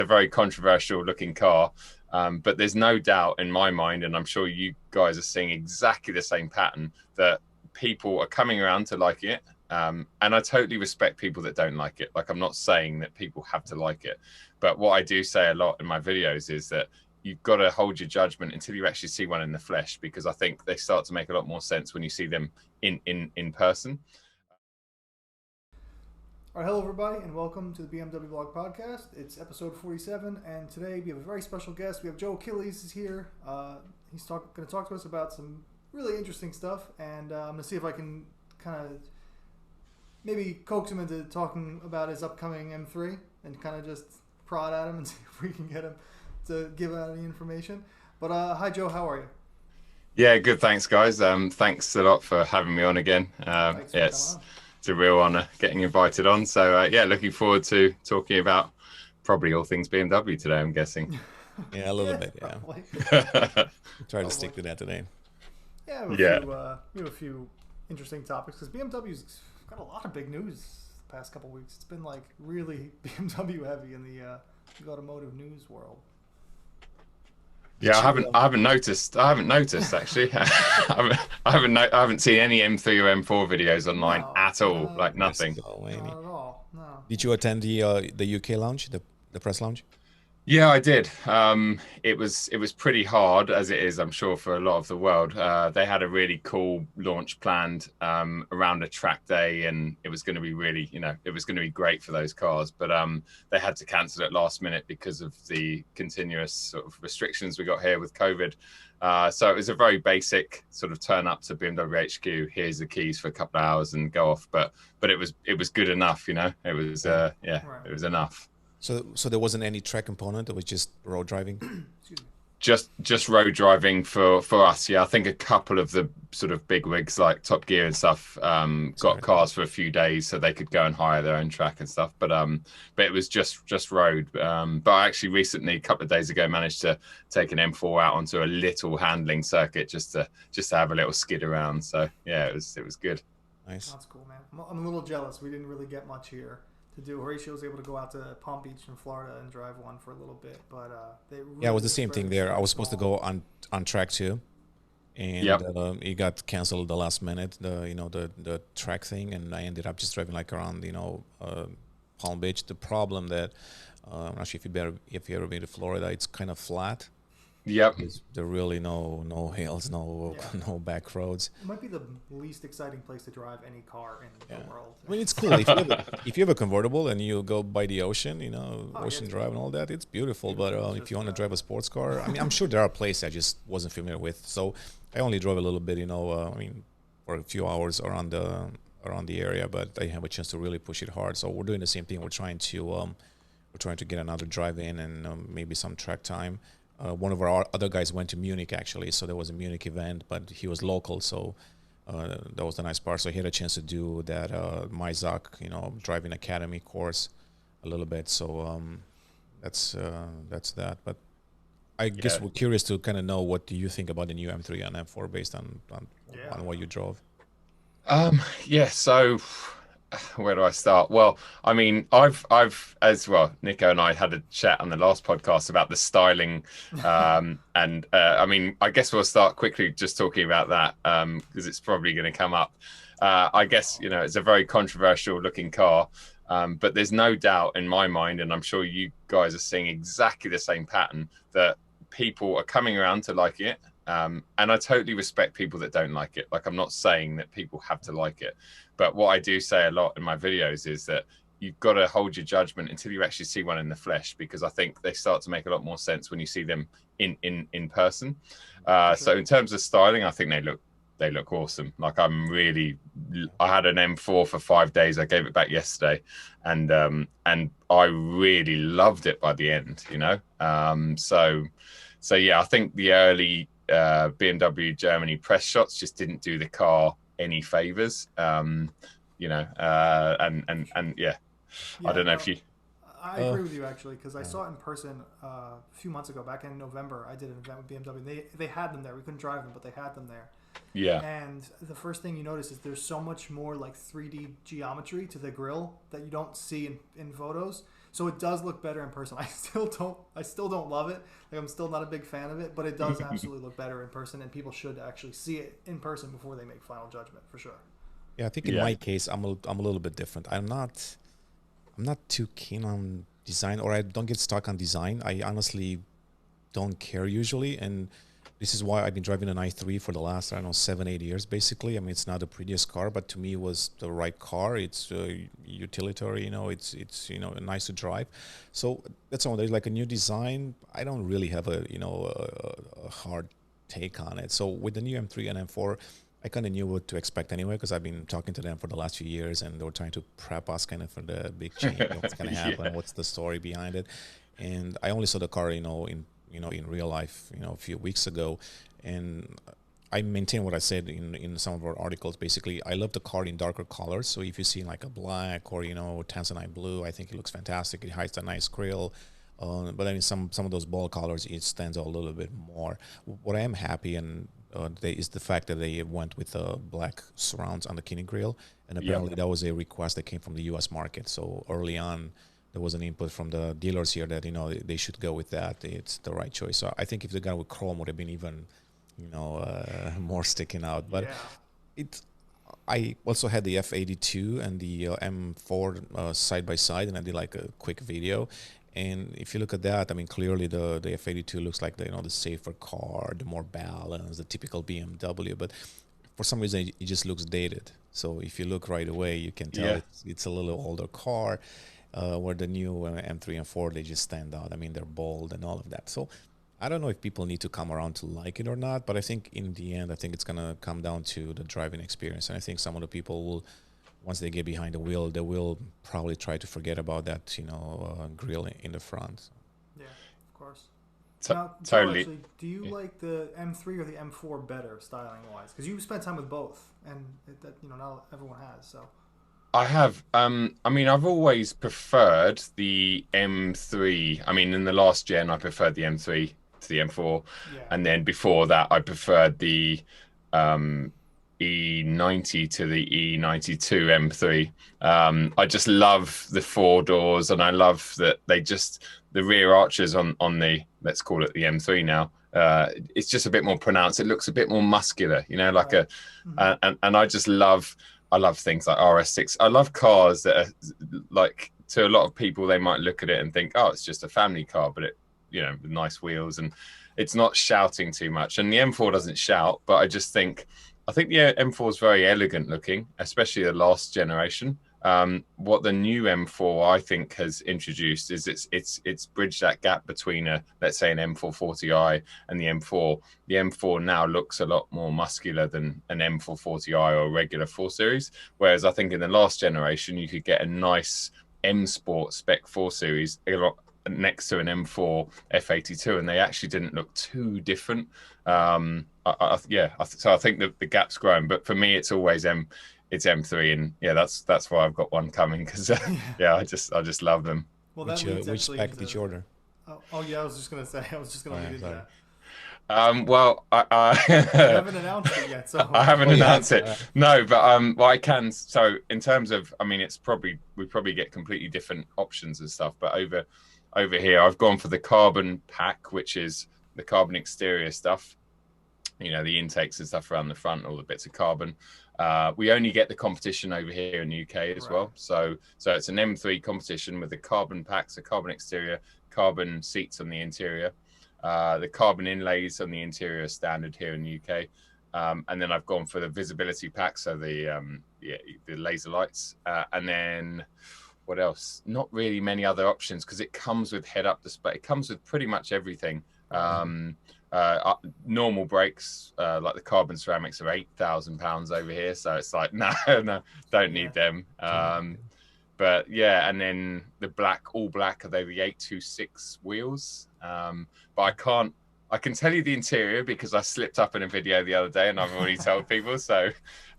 a very controversial looking car, but there's no doubt in my mind, and I'm sure you guys are seeing exactly the same pattern, that people are coming around to like it. And I totally respect people that don't like it. Like, I'm not saying that people have to like it, but what I do say a lot in my videos is that you've got to hold your judgment until you actually see one in the flesh, because I think they start to make a lot more sense when you see them in person. All right, hello everybody, and welcome to the BMWBLOG Podcast. It's episode 47, and today we have a very special guest. We have Joe Achilles is here. He's going to talk to us about some really interesting stuff, and I'm going to see if I can kind of maybe coax him into talking about his upcoming M3 and kind of just prod at him and see if we can get him to give out any information. But hi, Joe. How are you? Yeah, good. Thanks, guys. Thanks a lot for having me on again. Thanks for coming on. It's a real honor getting invited on. So yeah, looking forward to talking about probably all things BMW today, I'm guessing. Yeah, a little bit, yeah. Try to stick to that today. Yeah, we have a few interesting topics because BMW's got a lot of big news the past couple weeks. It's been like really BMW heavy in the automotive news world. Yeah, I haven't noticed actually. I haven't seen any M3 or M4 videos online at all. Like nothing. Not at all. No. Did you attend the UK lounge, the press lounge? Yeah, I did. It was pretty hard, as it is, I'm sure, for a lot of the world. They had a really cool launch planned around a track day, and it was going to be really, it was going to be great for those cars. But they had to cancel it last minute because of the continuous sort of restrictions we got here with COVID. So it was a very basic sort of turn up to BMW HQ. Here's the keys for a couple of hours and go off. But it was good enough, It was It was enough. So there wasn't any track component. It was just road driving. just road driving for us. Yeah, I think a couple of the sort of big wigs like Top Gear and stuff got cars for a few days so they could go and hire their own track and stuff. But it was just road. But I actually recently, a couple of days ago, managed to take an M4 out onto a little handling circuit just to have a little skid around. So yeah, it was good. Nice. That's cool, man. I'm a little jealous. We didn't really get much here to do. Horatio was able to go out to Palm Beach in Florida and drive one for a little bit, but they really yeah, it was the same thing there. I was supposed to go on track too, and it got canceled the last minute. The track thing, and I ended up just driving like around Palm Beach. The problem that I'm not sure if you ever been to Florida, it's kind of flat. Yep. There really no hills, no back roads. It might be the least exciting place to drive any car in the world. I mean, it's cool if you have a convertible and you go by the ocean, Ocean Drive and all that. It's beautiful. But if you want to drive a sports car, I mean, I'm sure there are places I just wasn't familiar with. So I only drove a little bit, for a few hours around the area, but I didn't have a chance to really push it hard. So we're doing the same thing. We're trying to get another drive in and maybe some track time. One of our other guys went to Munich, actually, so there was a Munich event, but he was local, so that was the nice part. So he had a chance to do that Myzak, driving academy course a little bit. So that's that. But I guess we're curious to kind of know, what do you think about the new M3 and M4 based on what you drove? So where do I start? Well, I mean, I've as well, Nico and I had a chat on the last podcast about the styling, and I mean, I guess we'll start quickly just talking about that because it's probably going to come up. I guess it's a very controversial looking car, but there's no doubt in my mind, and I'm sure you guys are seeing exactly the same pattern, that people are coming around to like it. And I totally respect people that don't like it. Like, I'm not saying that people have to like it, but what I do say a lot in my videos is that you've got to hold your judgment until you actually see one in the flesh, because I think they start to make a lot more sense when you see them in person. So in terms of styling, I think they look awesome. Like, I had an M4 for 5 days. I gave it back yesterday, and I really loved it by the end. So yeah, I think the early BMW Germany press shots just didn't do the car any favors. I don't know if you. I agree with you, actually, because I saw it in person a few months ago. Back in November, I did an event with BMW. They had them there. We couldn't drive them, but they had them there. Yeah. And the first thing you notice is there's so much more like 3D geometry to the grille that you don't see in photos. So it does look better in person. I still don't love it. Like, I'm still not a big fan of it, but it does absolutely look better in person, and people should actually see it in person before they make final judgment, for sure. Yeah, I think in my case, I'm a little bit different. I'm not too keen on design, or I don't get stuck on design. I honestly don't care usually, and this is why I've been driving an i3 for the last, I don't know, 7-8 years basically. I mean, it's not the prettiest car, but to me it was the right car. It's utilitarian, you know, it's you know, nice to drive. So that's all. There's like a new design. I don't really have a, you know, a hard take on it. So with the new M3 and M4, I kind of knew what to expect anyway, because I've been talking to them for the last few years, and they were trying to prep us kind of for the big change, what's going to happen, what's the story behind it. And I only saw the car, you know, in real life, you know, a few weeks ago, and I maintain what I said in some of our articles. Basically, I love the car in darker colors. So if you see like a black or, you know, tanzanite blue, I think it looks fantastic. It hides a nice grille. But I mean, some of those bold colors, it stands out a little bit more. What I am happy and is the fact that they went with black surrounds on the Kini grille, and apparently that was a request that came from the U.S. market. So early on, there was an input from the dealers here that, you know, they should go with that. It's the right choice. So I think if they got with chrome, would have been even, you know, more sticking out. But I also had the F82 and the M4 side by side, and I did like a quick video. And if you look at that, I mean, clearly the F82 looks like the, you know, the safer car, the more balanced, the typical BMW. But for some reason, it just looks dated. So if you look right away, you can tell it's a little older car. Where the new M3 and 4, they just stand out. I mean, they're bold and all of that. So I don't know if people need to come around to like it or not, but I think in the end, I think it's going to come down to the driving experience. And I think some of the people will, once they get behind the wheel, they will probably try to forget about that, you know, grill in the front. Yeah, of course. Now, totally. Actually, do you like the M3 or the M4 better styling-wise? Because you spent time with both, and that, you know, not everyone has, so... I have. I mean, I've always preferred the M3. I mean, in the last gen, I preferred the M3 to the M4. And then before that, I preferred the E90 to the E92 M3. I just love the 4 doors, and I love that the rear arches on the, let's call it the M3 now, it's just a bit more pronounced. It looks a bit more muscular, you know, like and I love things like RS6. I love cars that are like, to a lot of people, they might look at it and think, oh, it's just a family car, but it, you know, with nice wheels, and it's not shouting too much. And the M4 doesn't shout, but I think the M4 is very elegant looking, especially the last generation. What the new M4 I think has introduced is it's bridged that gap between let's say an M440i and the M4. The M4 now looks a lot more muscular than an M440i or a regular 4 Series. Whereas I think in the last generation you could get a nice M Sport Spec 4 Series next to an M4 F82, and they actually didn't look too different. So I think that the gap's growing, but for me it's always it's M3, and that's why I've got one coming, because I just love them. Well, which spec did you order? Oh yeah, I was just gonna lead into that. Well, I haven't announced it yet, so I haven't announced it. No, but well, I can. So in terms of, I mean, we probably get completely different options and stuff. But over here, I've gone for the carbon pack, which is the carbon exterior stuff. You know, the intakes and stuff around the front, all the bits of carbon. We only get the competition over here in the UK as well. So it's an M3 competition with the carbon packs, the carbon exterior, carbon seats on the interior. The carbon inlays on the interior are standard here in the UK. And then I've gone for the visibility pack, so the laser lights. And then what else? Not really many other options, because it comes with head-up display. It comes with pretty much everything. Normal brakes, like the carbon ceramics, are £8,000 over here, so it's like no, don't need them. But yeah, and then the all black, are they the 826 wheels? But I can tell you the interior because I slipped up in a video the other day and I've already told people. So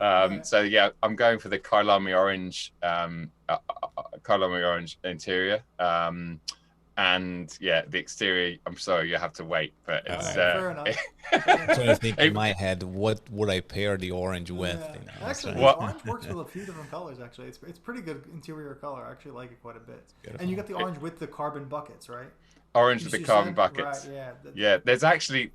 yeah, I'm going for the Kailami orange interior. and yeah, the exterior, I'm sorry, you have to wait, but it's fair enough. I'm trying to think in my head, what would I pair the orange with? Yeah. You know, Actually, so- the orange works with a few different colors. Actually, it's pretty good interior color. I actually like it quite a bit. And you got the orange with the carbon buckets, right? orange with the You carbon said? buckets. Right, yeah. Yeah, there's actually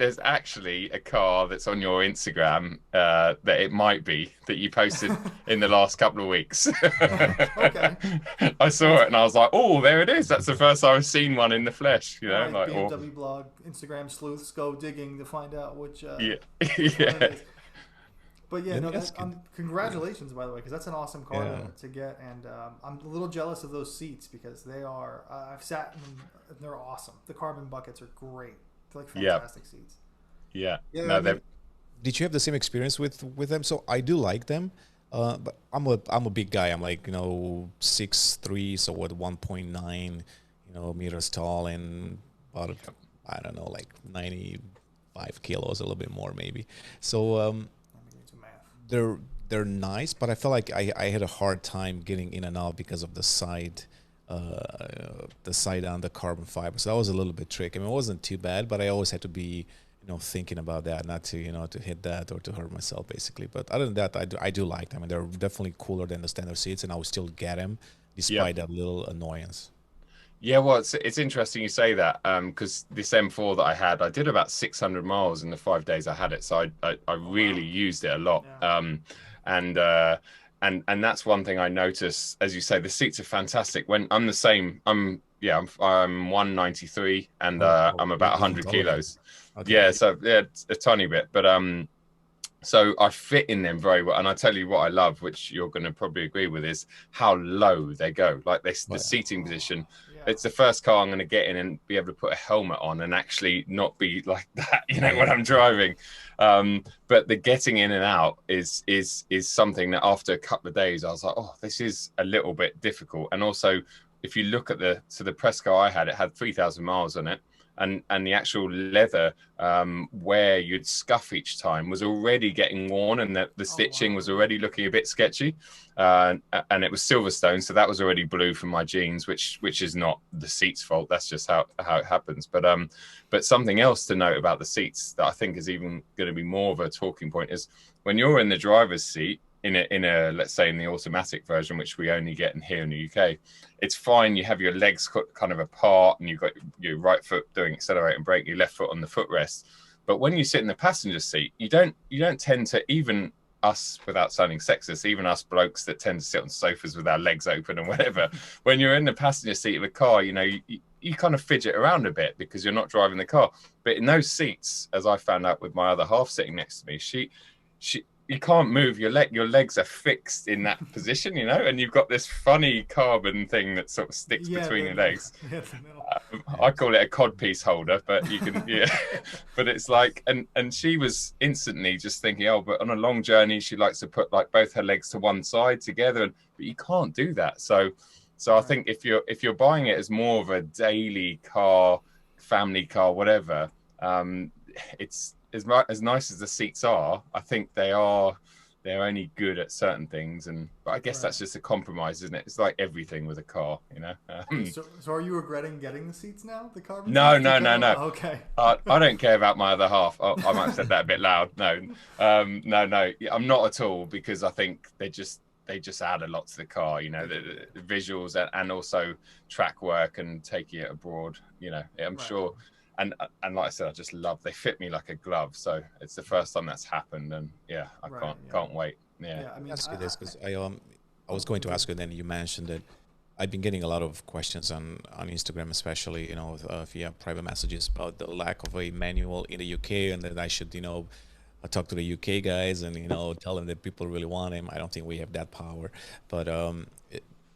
a car that's on your Instagram that it might be that you posted in the last couple of weeks. Okay. I saw it and I was like, oh, there it is. That's the first time I've seen one in the flesh. You know, Right, like BMW blog, Instagram sleuths go digging to find out which yeah, which one it yeah. is. But yeah, Let no, me ask you. congratulations by the way, because that's an awesome car Yeah. to get, and I'm a little jealous of those seats because they are. I've sat in them; and they're awesome. The carbon buckets are great. They're like Yeah. fantastic seats. Yeah, No, I mean, did you have the same experience with them? So I do like them, but I'm a big guy. I'm like 6'3", so what 1.9 meters tall and about I don't know like 95 kilos, a little bit more maybe. So Let me do some math. they're nice, but I felt like I had a hard time getting in and out because of the side on the carbon fiber. So that was a little bit tricky. I mean, it wasn't too bad, but I always had to be thinking about that, not to to hit that or to hurt myself basically. But other than that, I do like them, and they're definitely cooler than the standard seats, and I would still get them despite that little annoyance. Yeah, well, it's interesting you say that because this M4 that I had, I did about 600 miles in the 5 days I had it, so I really used it a lot. Yeah. And that's one thing I noticed. As you say, the seats are fantastic. When I'm the same, I'm 193 and I'm about 100 kilos. Okay. Yeah, so yeah, it's a tiny bit, but so I fit in them very well. And I tell you what I love, which you're going to probably agree with, is how low they go. Like the seating position. Yeah. It's the first car I'm going to get in and be able to put a helmet on and actually not be like that, when I'm driving. But the getting in and out is something that after a couple of days, I was like, oh, this is a little bit difficult. And also, if you look at the press car I had, it had 3,000 miles on it. And the actual leather where you'd scuff each time was already getting worn, and the stitching was already looking a bit sketchy. And it was Silverstone, so that was already blue from my jeans, which is not the seat's fault. That's just how it happens. But something else to note about the seats that I think is even going to be more of a talking point is when you're in the driver's seat in a let's say in the automatic version, which we only get in here in the UK, it's fine. You have your legs kind of apart, and you've got your right foot doing accelerate and brake, your left foot on the footrest. But when you sit in the passenger seat, you don't tend to, even us, without sounding sexist, even us blokes that tend to sit on sofas with our legs open and whatever, when you're in the passenger seat of a car, you kind of fidget around a bit because you're not driving the car. But in those seats, as I found out with my other half sitting next to me, she you can't move your legs are fixed in that position, and you've got this funny carbon thing that sort of sticks between your legs. Yeah, the middle. I call it a codpiece holder, but you can, but it's like, and she was instantly just thinking, oh, but on a long journey, she likes to put like both her legs to one side together, but you can't do that. So I think if you're buying it as more of a daily car, family car, whatever, it's as nice as the seats are. I think they're only good at certain things, but I guess that's just a compromise, isn't it? It's like everything with a car, So are you regretting getting the seats now? The carbon No. seats? Okay. I don't care about my other half. I might have said that a bit loud. No, no, I'm not at all, because I think they just add a lot to the car, the visuals and also track work and taking it abroad. I'm sure. And like I said, I just love, they fit me like a glove. So it's the first time that's happened, and I can't wait. Yeah. I mean, Ask you this because I was going to ask you, then you mentioned that I've been getting a lot of questions on Instagram, especially via private messages about the lack of a manual in the UK, and that I should talk to the UK guys and tell them that people really want him. I don't think we have that power, but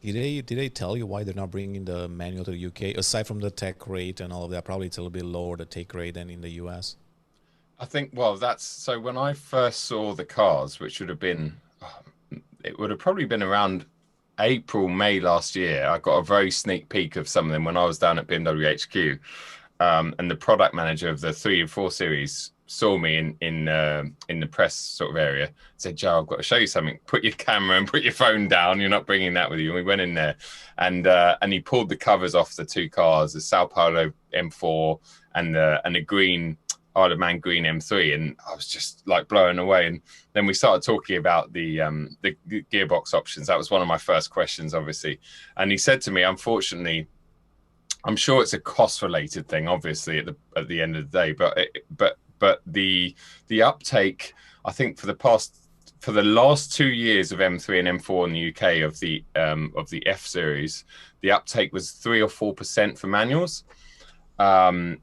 did they tell you why they're not bringing the manual to the UK, aside from the tech rate and all of that? Probably it's a little bit lower the take rate than in the US. I think, well, that's so when I first saw the cars, which would have been, it would have probably been around April, May last year. I got a very sneak peek of some of them when I was down at BMW HQ. And the product manager of the 3 and 4 series saw me in the press sort of area, said, Joe, I've got to show you something. Put your camera and put your phone down. You're not bringing that with you. And we went in there, and he pulled the covers off the two cars, the Sao Paulo M4 and the green Isle of Man green M3, and I was just like blown away. And then we started talking about the gearbox options. That was one of my first questions, obviously. And he said to me, unfortunately, I'm sure it's a cost-related thing, obviously, at the end of the day. But the uptake, I think, for the last 2 years of M3 and M4 in the UK of the F series, the uptake was 3 or 4% for manuals, and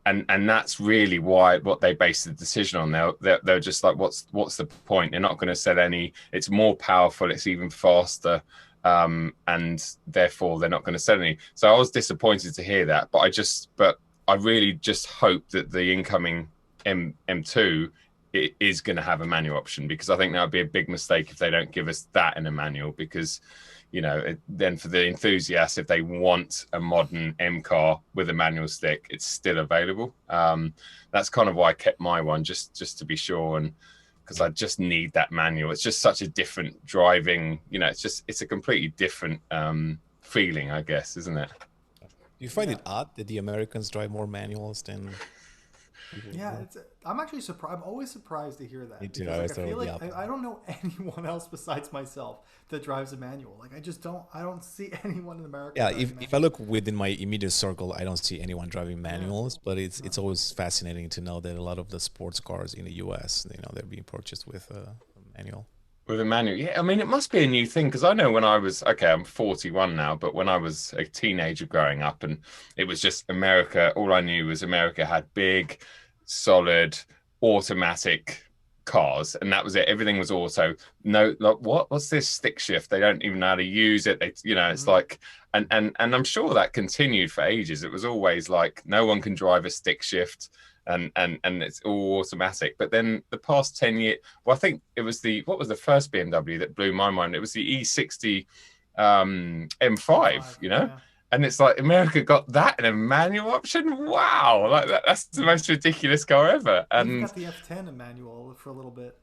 that's really what they based the decision on. They're just like, what's the point? They're not going to sell any. It's more powerful. It's even faster. And therefore they're not going to sell any. So I was disappointed to hear that, but I really just hope that the incoming M2 is going to have a manual option, because I think that would be a big mistake if they don't give us that in a manual, because, you know, then for the enthusiasts, if they want a modern M car with a manual stick, it's still available. That's kind of why I kept my one, just to be sure, and because I just need that manual. It's just such a different driving, you know, it's a completely different feeling, I guess, isn't it? Do you find it odd that the Americans drive more manuals than people? Yeah, I'm actually surprised. I'm always surprised to hear that. Me too. Because, like, I feel like I don't know anyone else besides myself that drives a manual. Like, I don't see anyone in America. Yeah, if I look within my immediate circle, I don't see anyone driving manuals, but it's always fascinating to know that a lot of the sports cars in the US, you know, they're being purchased with a manual. With a manual, yeah. I mean, it must be a new thing, because I know when I was, okay, I'm 41 now, but when I was a teenager growing up, and it was just America, all I knew was America had big, solid, automatic cars, and that was it. Everything was auto. No, like, what's this stick shift? They don't even know how to use it. They, you know, it's like, and I'm sure that continued for ages. It was always like, no one can drive a stick shift. And it's all automatic. But then the past 10 years, well, I think it was what was the first BMW that blew my mind? It was the E60 M5, you know? Yeah. And it's like, America got that in a manual option? Wow, like that's the most ridiculous car ever. And you got the F10 in manual for a little bit.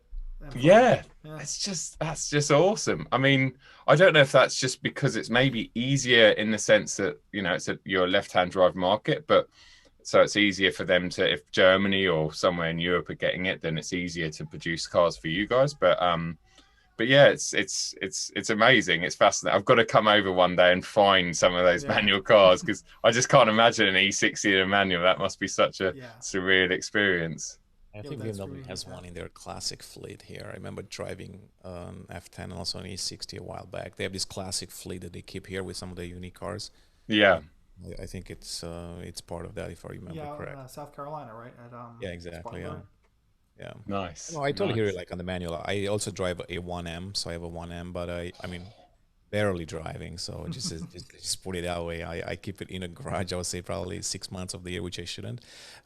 Yeah, that's just awesome. I mean, I don't know if that's just because it's maybe easier in the sense that, you know, you're a left-hand drive market, but so it's easier for them to, if Germany or somewhere in Europe are getting it, then it's easier to produce cars for you guys. But yeah, it's amazing. It's fascinating. I've got to come over one day and find some of those manual cars, because I just can't imagine an E60 in a manual. That must be such a surreal experience. I think BMW has one in their classic fleet here. I remember driving F10 and also an E60 a while back. They have this classic fleet that they keep here with some of the unique cars. Yeah. I think it's part of that, if I remember correct. South Carolina, right? Yeah, exactly. Yeah. Nice. No, I totally hear it. Like on the manual, I also drive a 1M, so I have a 1M, but I mean, barely driving. So just put it that way. I keep it in a garage. I would say probably 6 months of the year, which I shouldn't.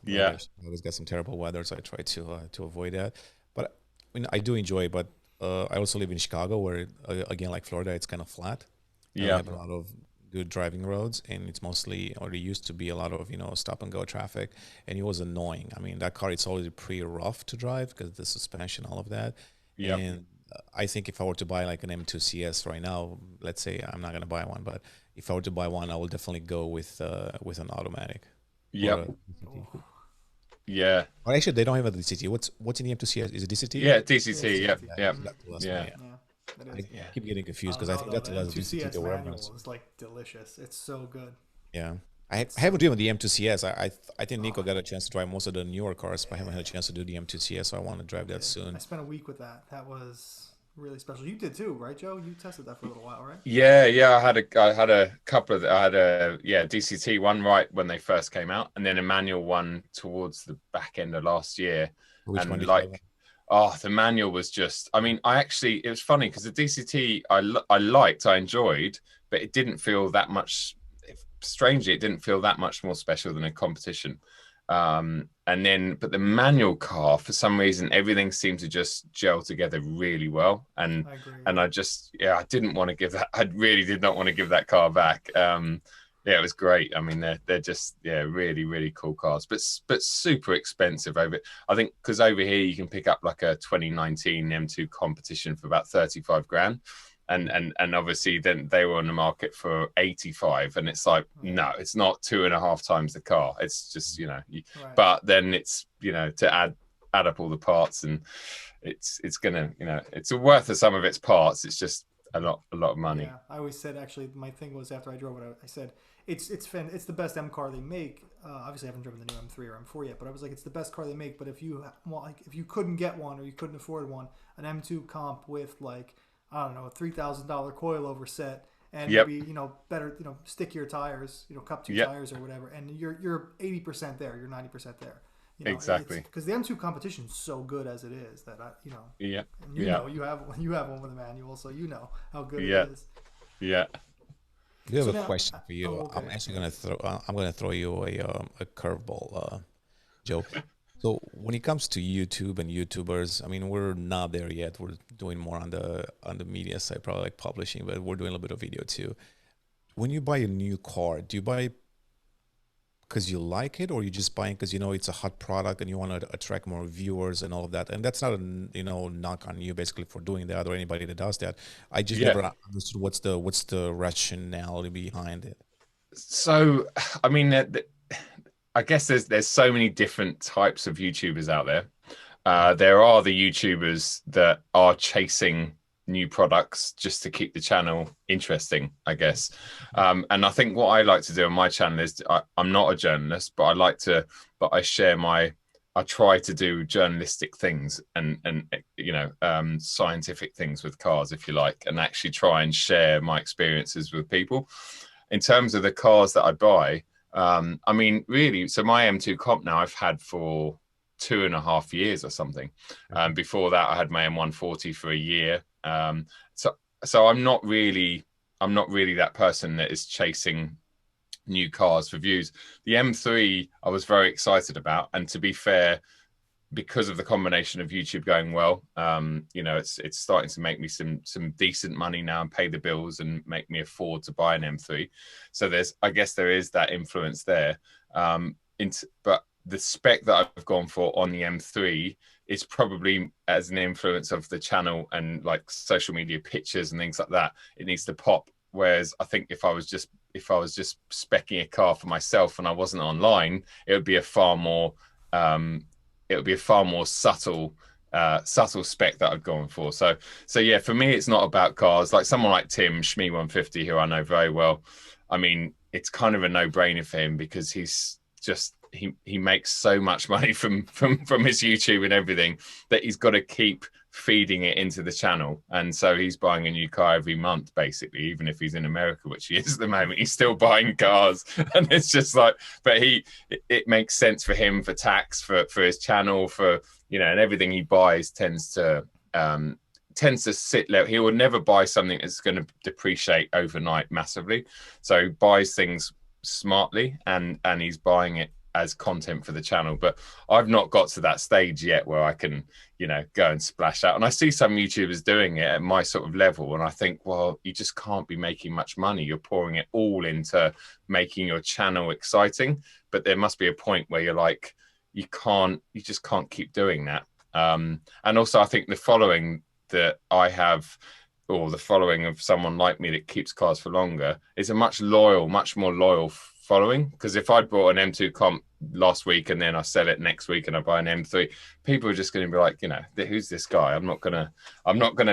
But yeah. I always got some terrible weather, so I try to avoid that. But I mean, I do enjoy it. But I also live in Chicago, where again, like Florida, it's kind of flat. Yeah. I have a lot of good driving roads, and it's mostly, or there used to be a lot of, you know, stop and go traffic, and it was annoying. I mean, that car, it's already pretty rough to drive because the suspension, all of that. Yeah. And I think if I were to buy like an M2 CS right now, let's say I'm not gonna buy one, but if I were to buy one, I will definitely go with an automatic. Yeah. Yeah. Or actually, they don't have a DCT. What's in the M2 CS? Is it DCT? Yeah, DCT. Yeah. Yeah. I keep getting confused because I think that's the last DCT or whatever. It's like delicious. It's so good. Yeah. I haven't driven the M2 CS. I think Nico got a chance to drive most of the newer cars, but I haven't had a chance to do the M2 CS, so I want to drive that soon. I spent a week with that. That was really special. You did too, right, Joe? You tested that for a little while, right? Yeah. I had a couple of. I had a DCT one right when they first came out, and then a manual one towards the back end of last year. Which one did like, you have? Oh, the manual was just, I mean, it was funny because the DCT I enjoyed, but it didn't feel that much, strangely, it didn't feel that much more special than a competition. But the manual car, for some reason, everything seemed to just gel together really well. And I didn't want to give that, I really did not want to give that car back. Yeah, it was great. I mean, they're just really really cool cars, but super expensive over. I think because over here you can pick up like a 2019 M2 competition for about 35 grand, and obviously then they were on the market for 85, and it's like no, it's not 2.5 times the car. It's just but then it's to add up all the parts, and it's gonna it's worth of some of its parts. It's just a lot of money. Yeah, I always said, actually, my thing was after I drove it, I said it's the best M car they make. Obviously, I haven't driven the new M3 or M4 yet, but I was like, it's the best car they make. But if you if you couldn't get one or you couldn't afford one, an M2 comp with like, I don't know, a $3,000 coilover set and maybe better stickier tires, cup 2 tires or whatever, and you're 80% there, you're 90% there. Exactly, because the M2 competition is so good as it is that you have one with a manual, so how good it is. Yeah. We have a question for you. Okay. I'm actually gonna throw you a curveball, Joe. So when it comes to YouTube and YouTubers, I mean, we're not there yet. We're doing more on the media side, probably like publishing, but we're doing a little bit of video too. When you buy a new car, do you buy because you like it, or you just buying because it's a hot product and you want to attract more viewers and all of that? And that's not a knock on you basically for doing that, or anybody that does that. I just never understood what's the rationality behind it. So I mean, I guess there's so many different types of YouTubers out there. There are the YouTubers that are chasing new products just to keep the channel interesting, I guess. And I think what I like to do on my channel is I'm not a journalist, but I try to do journalistic things and scientific things with cars, if you like, and actually try and share my experiences with people. In terms of the cars that I buy, I mean, really, so my M2 comp now I've had for 2.5 years or something. Before that, I had my M140 for a year. So I'm not really that person that is chasing new cars for views. The M3 I was very excited about, and to be fair, because of the combination of YouTube going well, it's starting to make me some decent money now and pay the bills and make me afford to buy an M3. So I guess there is that influence there. But the spec that I've gone for on the M3 is probably as an influence of the channel and like social media pictures and things like that. It needs to pop. Whereas I think if I was just speccing a car for myself and I wasn't online, it would be a far more subtle spec that I've gone for. So yeah, for me, it's not about cars. Like someone like Tim Shmee 150, who I know very well. I mean, it's kind of a no-brainer for him because he's just he makes so much money from his YouTube and everything that he's got to keep feeding it into the channel. And so he's buying a new car every month, basically, even if he's in America, which he is at the moment. He's still buying cars. And it's just like, but it makes sense for him, for tax, for his channel, for, and everything he buys tends to sit low. He will never buy something that's going to depreciate overnight massively. So he buys things smartly, and he's buying it as content for the channel. But I've not got to that stage yet where I can, go and splash out. And I see some YouTubers doing it at my sort of level, and I think, well, you just can't be making much money. You're pouring it all into making your channel exciting. But there must be a point where you're like, you just can't keep doing that. And also, I think the following that I have, or the following of someone like me that keeps cars for longer, is a much more loyal following. Because if I'd bought an M2 comp last week and then I sell it next week and I buy an M3, people are just going to be like, who's this guy? I'm not gonna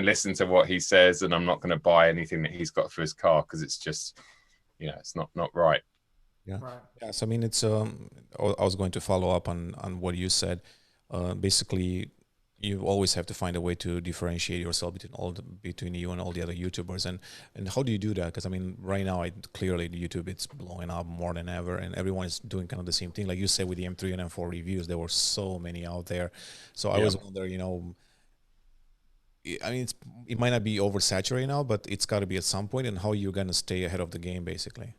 listen to what he says, and I'm not going to buy anything that he's got for his car because it's just, it's not right. Yeah. Right. Yes. I mean, it's I was going to follow up on what you said. Basically, you always have to find a way to differentiate yourself between you and all the other YouTubers. And how do you do that? Because I mean, right now, clearly YouTube, it's blowing up more than ever, and everyone is doing kind of the same thing. Like you said, with the M3 and M4 reviews, there were so many out there. So I was wondering, I mean, it might not be oversaturated now, but it's got to be at some point. And how you're going to stay ahead of the game, basically.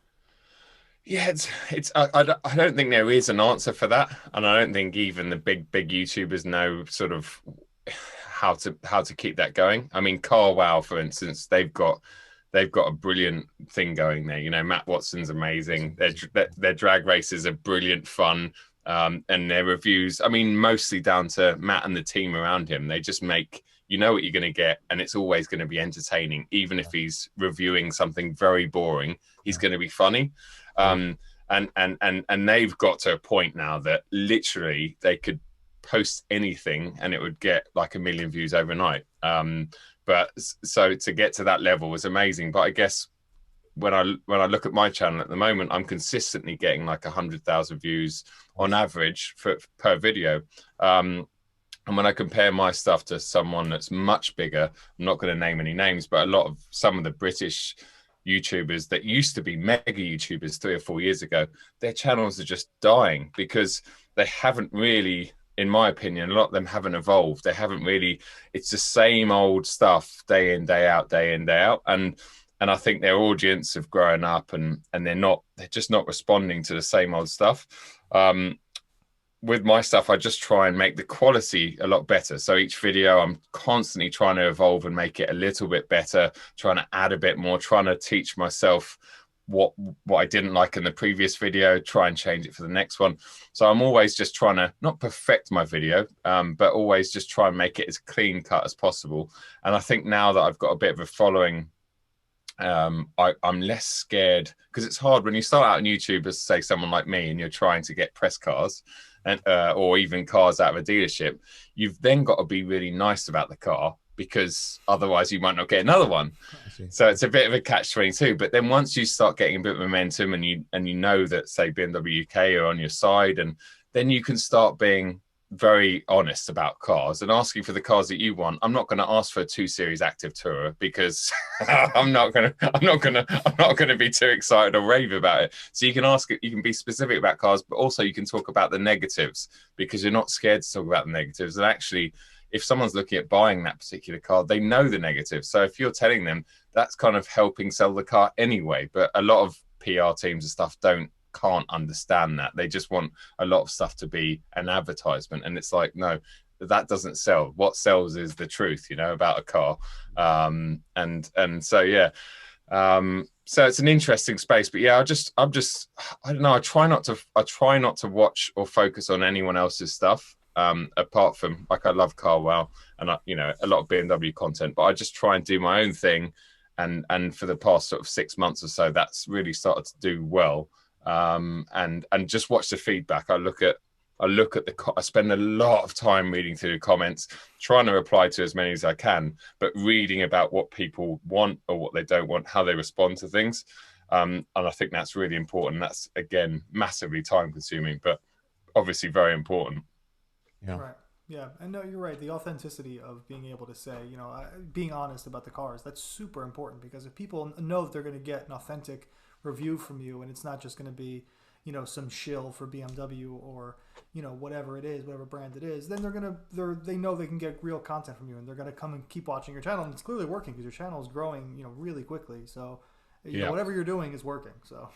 Yeah, I don't think there is an answer for that, and I don't think even the big YouTubers know sort of how to keep that going. I mean, Car Wow, for instance, they've got they've got a brilliant thing going there. You know, Matt Watson's amazing. Their drag races are brilliant fun. And their reviews, I mean, mostly down to Matt and the team around him. They just make, you know what you're going to get, and it's always going to be entertaining. Even if he's reviewing something very boring, he's going to be funny. And they've got to a point now that literally they could post anything and it would get like 1 million views overnight. But so to get to that level was amazing. But I guess when I look at my channel at the moment, I'm consistently getting like 100,000 views on average per video. And when I compare my stuff to someone that's much bigger, I'm not going to name any names, but some of the British YouTubers that used to be mega YouTubers 3 or 4 years ago, their channels are just dying because they haven't really, in my opinion, a lot of them haven't evolved. They haven't really, it's the same old stuff day in, day out, day in, day out. And I think their audience have grown up and they're just not responding to the same old stuff. With my stuff, I just try and make the quality a lot better. So each video, I'm constantly trying to evolve and make it a little bit better, trying to add a bit more, trying to teach myself what I didn't like in the previous video, try and change it for the next one. So I'm always just trying to not perfect my video, but always just try and make it as clean cut as possible. And I think now that I've got a bit of a following, I'm less scared, because it's hard when you start out on YouTube as, say, someone like me, and you're trying to get press cars and or even cars out of a dealership. You've then got to be really nice about the car, because otherwise you might not get another one. So it's a bit of a catch-22. But then once you start getting a bit of momentum and you know that, say, BMW UK are on your side, and then you can start being very honest about cars and asking for the cars that you want. I'm not going to ask for a 2 Series Active Tourer because I'm not going to be too excited or rave about it. So you can ask it, you can be specific about cars, but also you can talk about the negatives, because you're not scared to talk about the negatives. And actually, if someone's looking at buying that particular car, they know the negatives. So if you're telling them, that's kind of helping sell the car anyway. But a lot of PR teams and stuff can't understand that. They just want a lot of stuff to be an advertisement, and it's like, no, that doesn't sell. What sells is the truth, you know, about a car. And so yeah, so it's an interesting space. But yeah, I don't know, I try not to watch or focus on anyone else's stuff, apart from, like, I love Carwow and you know, a lot of BMW content, but I just try and do my own thing. And for the past sort of 6 months or so, that's really started to do well. And just watch the feedback. I spend a lot of time reading through the comments, trying to reply to as many as I can, but reading about what people want or what they don't want, how they respond to things. And I think that's really important. That's, again, massively time consuming, but obviously very important. Yeah. Right. Yeah. And no, you're right. The authenticity of being able to say, you know, being honest about the cars, that's super important, because if people know that they're going to get an authentic review from you, and it's not just going to be, you know, some shill for BMW or, you know, whatever it is, whatever brand it is, then they know they can get real content from you, and they're going to come and keep watching your channel. And it's clearly working, because your channel is growing, you know, really quickly. So you know, whatever you're doing is working. So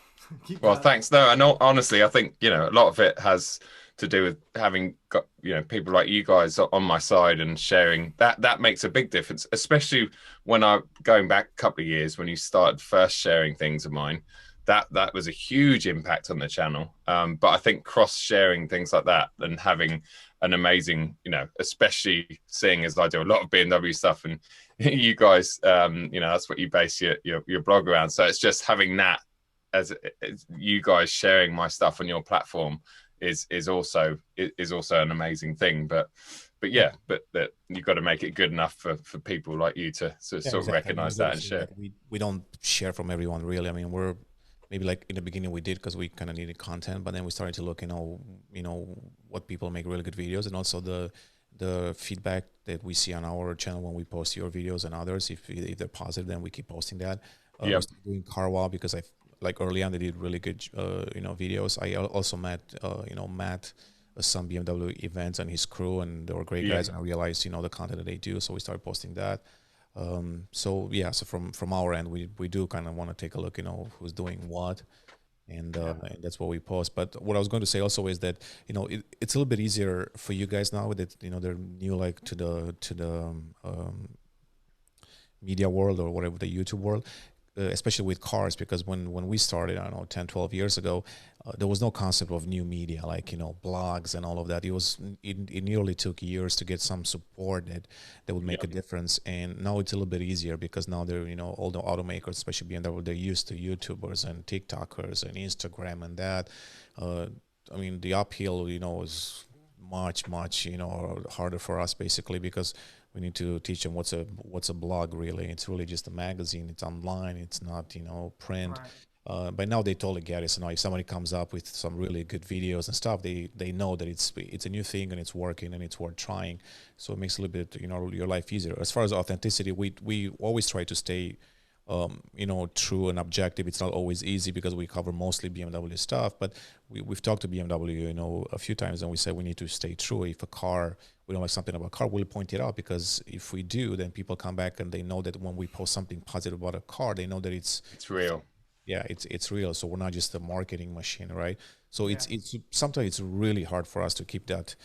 keep well, thanks. No, and honestly, I think, you know, a lot of it has to do with having got, you know, people like you guys on my side and sharing. That makes a big difference, especially when going back a couple of years when you started first sharing things of mine. That was a huge impact on the channel. But I think cross-sharing things like that and having an amazing, you know, especially seeing as I do a lot of BMW stuff, and you guys, you know, that's what you base your blog around. So it's just having that as you guys sharing my stuff on your platform is also an amazing thing. But yeah, but that you've got to make it good enough for people like you to sort of recognize that and share. We don't share from everyone, really. I mean, we're maybe, like, in the beginning we did because we kind of needed content, but then we started to look, you know what people make really good videos, and also the feedback that we see on our channel when we post your videos and others. If they're positive, then we keep posting that. We started doing Carwow because like early on they did really good you know, videos. I also met you know, Matt, some BMW events, and his crew, and they were great guys, and I realized, you know, the content that they do, so we started posting that. So yeah, so from our end, we do kind of want to take a look, you know, who's doing what, and that's what we post. But what I was going to say also is that, you know, it's a little bit easier for you guys now that, you know, they're new, like, to the media world, or whatever, the YouTube world. especially with cars, because when we started, I don't know, 10, 12 years ago, there was no concept of new media, like, blogs and all of that. It nearly took years to get some support that would make a difference. And now it's a little bit easier because now they're, all the automakers, especially BMW, they're used to YouTubers and TikTokers and Instagram and that. I mean, the uphill, is much, harder for us basically, because we need to teach them what's a blog really. It's really just a magazine. It's online. It's not, print. Right. But now they totally get it. So now if somebody comes up with some really good videos and stuff, they know that it's a new thing and it's working and it's worth trying. So it makes a little bit, your life easier. As far as authenticity, we always try to stay true and objective. It's not always easy because we cover mostly BMW stuff, but we've talked to BMW, a few times, and we said we need to stay true. If we don't like something about a car, we'll point it out, because if we do, then people come back and they know that when we post something positive about a car, they know that it's real. Yeah, it's real. So we're not just a marketing machine, right? So it's sometimes it's really hard for us to keep that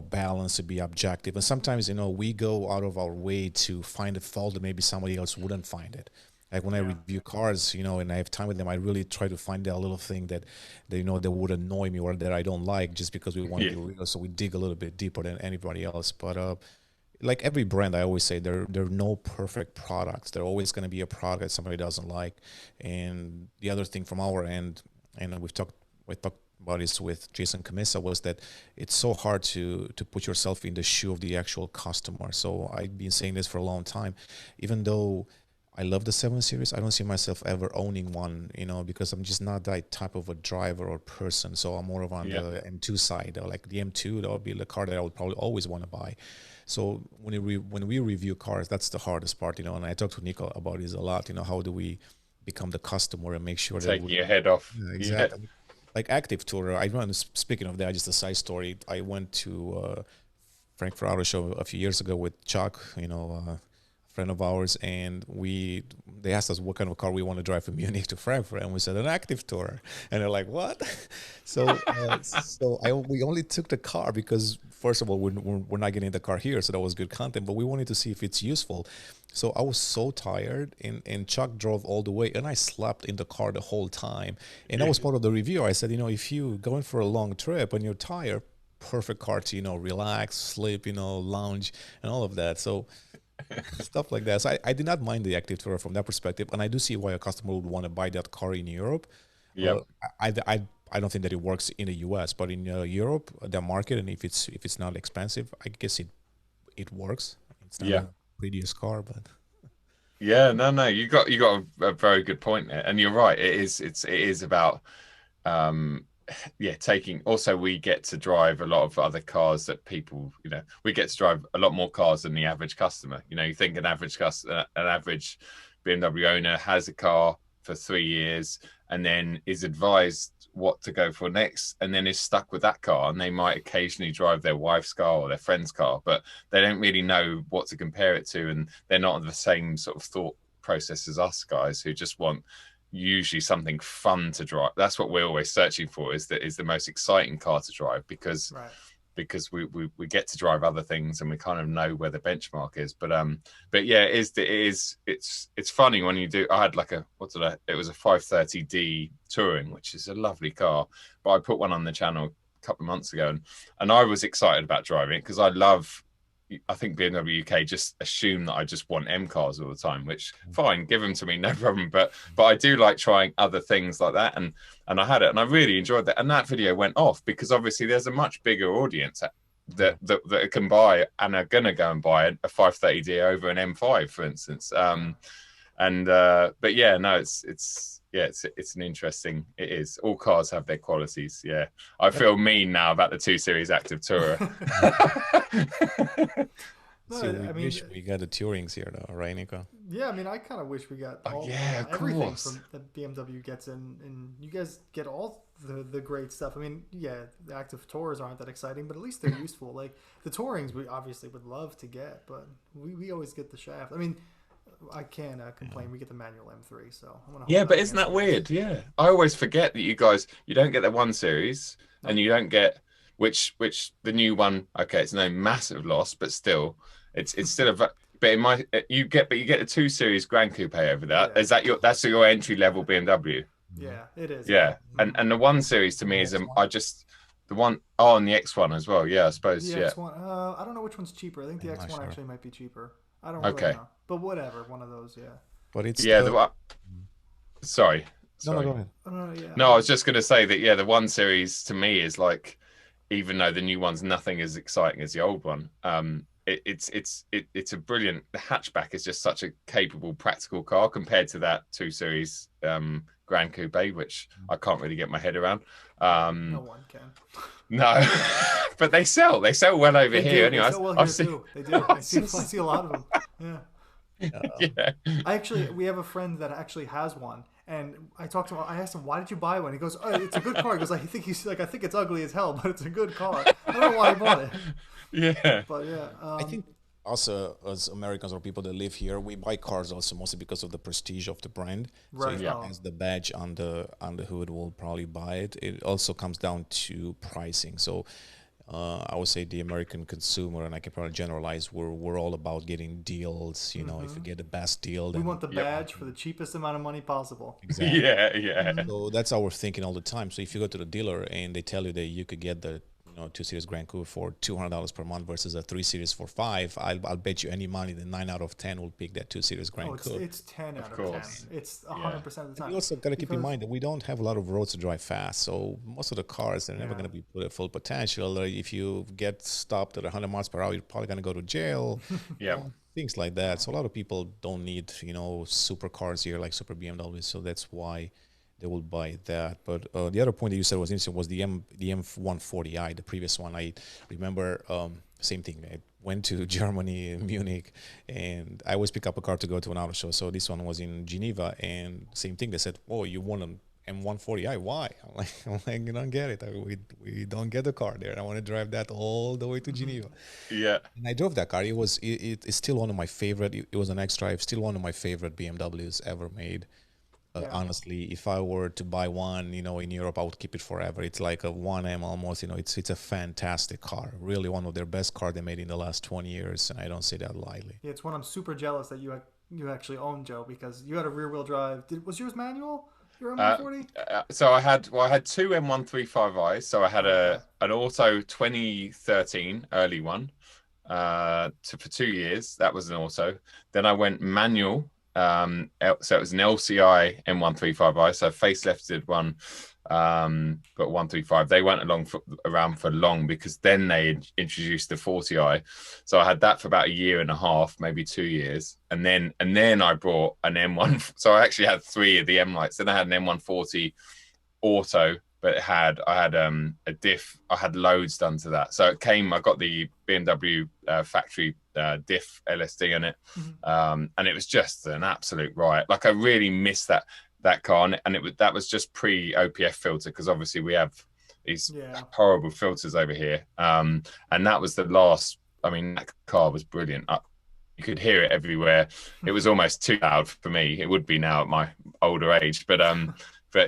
balance, to be objective, and sometimes we go out of our way to find a fault that maybe somebody else wouldn't find it. Like when I review cars, and I have time with them, I really try to find that little thing that that would annoy me or that I don't like, just because we want to be real. So we dig a little bit deeper than anybody else. But like every brand, I always say there are no perfect products. There always going to be a product that somebody doesn't like. And the other thing from our end, and we talked about this with Jason Camisa, was that it's so hard to put yourself in the shoe of the actual customer. So I've been saying this for a long time. Even though I love the 7 Series, I don't see myself ever owning one, because I'm just not that type of a driver or person. So I'm more of on the M2 side. Like the M2, that would be the car that I would probably always want to buy. So when we review cars, that's the hardest part, and I talk to Nico about this a lot. How do we become the customer and make sure taking your head off? Exactly. Yeah. Like Active Tourer, I remember, speaking of that, just a side story. I went to Frankfurt Auto Show a few years ago with Chuck, a friend of ours, and they asked us what kind of car we want to drive from Munich to Frankfurt, and we said an Active Tourer, and they're like, "What?" So we only took the car because, first of all, we're not getting the car here, so that was good content, but we wanted to see if it's useful. So I was so tired, and Chuck drove all the way, and I slept in the car the whole time. And that was part of the review. I said, if you going for a long trip and you're tired, perfect car to relax, sleep, lounge, and all of that. So stuff like that. So I did not mind the Active Tourer from that perspective, and I do see why a customer would want to buy that car in Europe. Yeah. I don't think that it works in the US, but in Europe, the market, and if it's not expensive, I guess it works. It's not a prettiest car, but no, you got a very good point there, and you're right. It is about taking. Also, we get to drive a lot of other cars that people, we get to drive a lot more cars than the average customer. You think an average BMW owner has a car for 3 years and then is advised what to go for next, and then is stuck with that car, and they might occasionally drive their wife's car or their friend's car, but they don't really know what to compare it to, and they're not the same sort of thought process as us guys, who just want usually something fun to drive. That's what we're always searching for, is the most exciting car to drive, because we get to drive other things and we kind of know where the benchmark is. But yeah, it's funny when you do. I had like it was a 530D Touring, which is a lovely car, but I put one on the channel a couple of months ago, and I was excited about driving it because I think BMW UK just assume that I just want M cars all the time, which fine, give them to me, no problem. But I do like trying other things like that, and I had it, and I really enjoyed that. And that video went off because obviously there's a much bigger audience that can buy and are gonna go and buy a 530D over an M5, for instance. But yeah, no, it's an interesting. It is. All cars have their qualities. Yeah, I feel mean now about the 2 Series Active Tourer. No, wish we got the Tourings here, though, right, Nico? Yeah, I kind of wish we got everything from that BMW gets in, and you guys get all the great stuff. The Active Tours aren't that exciting, but at least they're useful. Like the Tourings, we obviously would love to get, but we always get the shaft. I can't complain. We get the manual M3, so but isn't that weird? Yeah, I always forget that you don't get the 1 Series, and you don't get which the new one. Okay, it's no massive loss, but still, it's still But in my you get the 2 Series Grand Coupe over that. Yeah. Is that that's your entry level BMW? Yeah, it is. Yeah, and the 1 Series to me is the one and the X1 as well. Yeah, I suppose. The Yeah. X1. I don't know which one's cheaper. I think the X1 actually might be cheaper. I don't really know, but whatever, one of those. Yeah. But it's Sorry. No, go ahead. Yeah. No, I was just going to say that the 1 Series to me is like, even though the new one's nothing as exciting as the old one, it's a brilliant. The hatchback is just such a capable, practical car compared to that 2 Series Grand Coupe, which I can't really get my head around. No one can. No, but they sell well over here. Anyway, they sell well here too. They do. I see a lot of them. Yeah. Yeah. We have a friend that actually has one, and I talked to him. I asked him, "Why did you buy one?" He goes, "Oh, it's a good car." He goes, "I think it's ugly as hell, but it's a good car." I don't know why he bought it. Yeah, but yeah, I think also as Americans or people that live here, we buy cars also mostly because of the prestige of the brand. Right. So if it has the badge on the hood, we'll probably buy it. It also comes down to pricing. So I would say the American consumer, and I can probably generalize, we're all about getting deals. You know, if you get the best deal, then we want the badge for the cheapest amount of money possible. Exactly. Yeah. So that's how we're thinking all the time. So if you go to the dealer and they tell you that you could get the 2 Series Grand Coupe for $200 per month versus a 3 Series for $5, I'll bet you any money that 9 out of 10 will pick that 2 Series Grand Coupe. It's 10 out of 10. It's 100% of the time. And you also got to keep in mind that we don't have a lot of roads to drive fast. So most of the cars, they're never going to be put at full potential. If you get stopped at 100 miles per hour, you're probably going to go to jail. Things like that. So a lot of people don't need, super cars here like super BMWs. So that's why they will buy that. But the other point that you said was interesting was the M140i, the previous one. I remember same thing. I went to Germany, Munich, and I always pick up a car to go to an auto show. So this one was in Geneva, and same thing. They said, "Oh, you want an M140i? Why?" I'm like, you don't get it. We don't get the car there. I want to drive that all the way to Geneva. Yeah. And I drove that car. It's still one of my favorite. It was an X-Drive, still one of my favorite BMWs ever made. Honestly, if I were to buy one, in Europe, I would keep it forever. It's like a 1M almost. It's a fantastic car. Really, one of their best cars they made in the last 20 years, and I don't say that lightly. Yeah, it's one I'm super jealous that you actually own, Joe, because you had a rear-wheel drive. Was yours manual? Your M140? So I had 2 M135i's. So I had an auto 2013 early one for 2 years. That was an auto. Then I went manual. So it was an LCI M135i, so facelifted one, but 135. They went around for long because then they introduced the 40i. So I had that for about a year and a half, maybe 2 years, and then I brought an M1. So I actually had 3 of the M lights. Then I had an M140 auto, but I had a diff. I had loads done to that. So I got the BMW factory diff LSD on it, and it was just an absolute riot. Like I really missed that car, and that was just pre OPF filter, because obviously we have these horrible filters over here, and that was the last. I mean, that car was brilliant. You could hear it everywhere. It was almost too loud for me. It would be now at my older age, but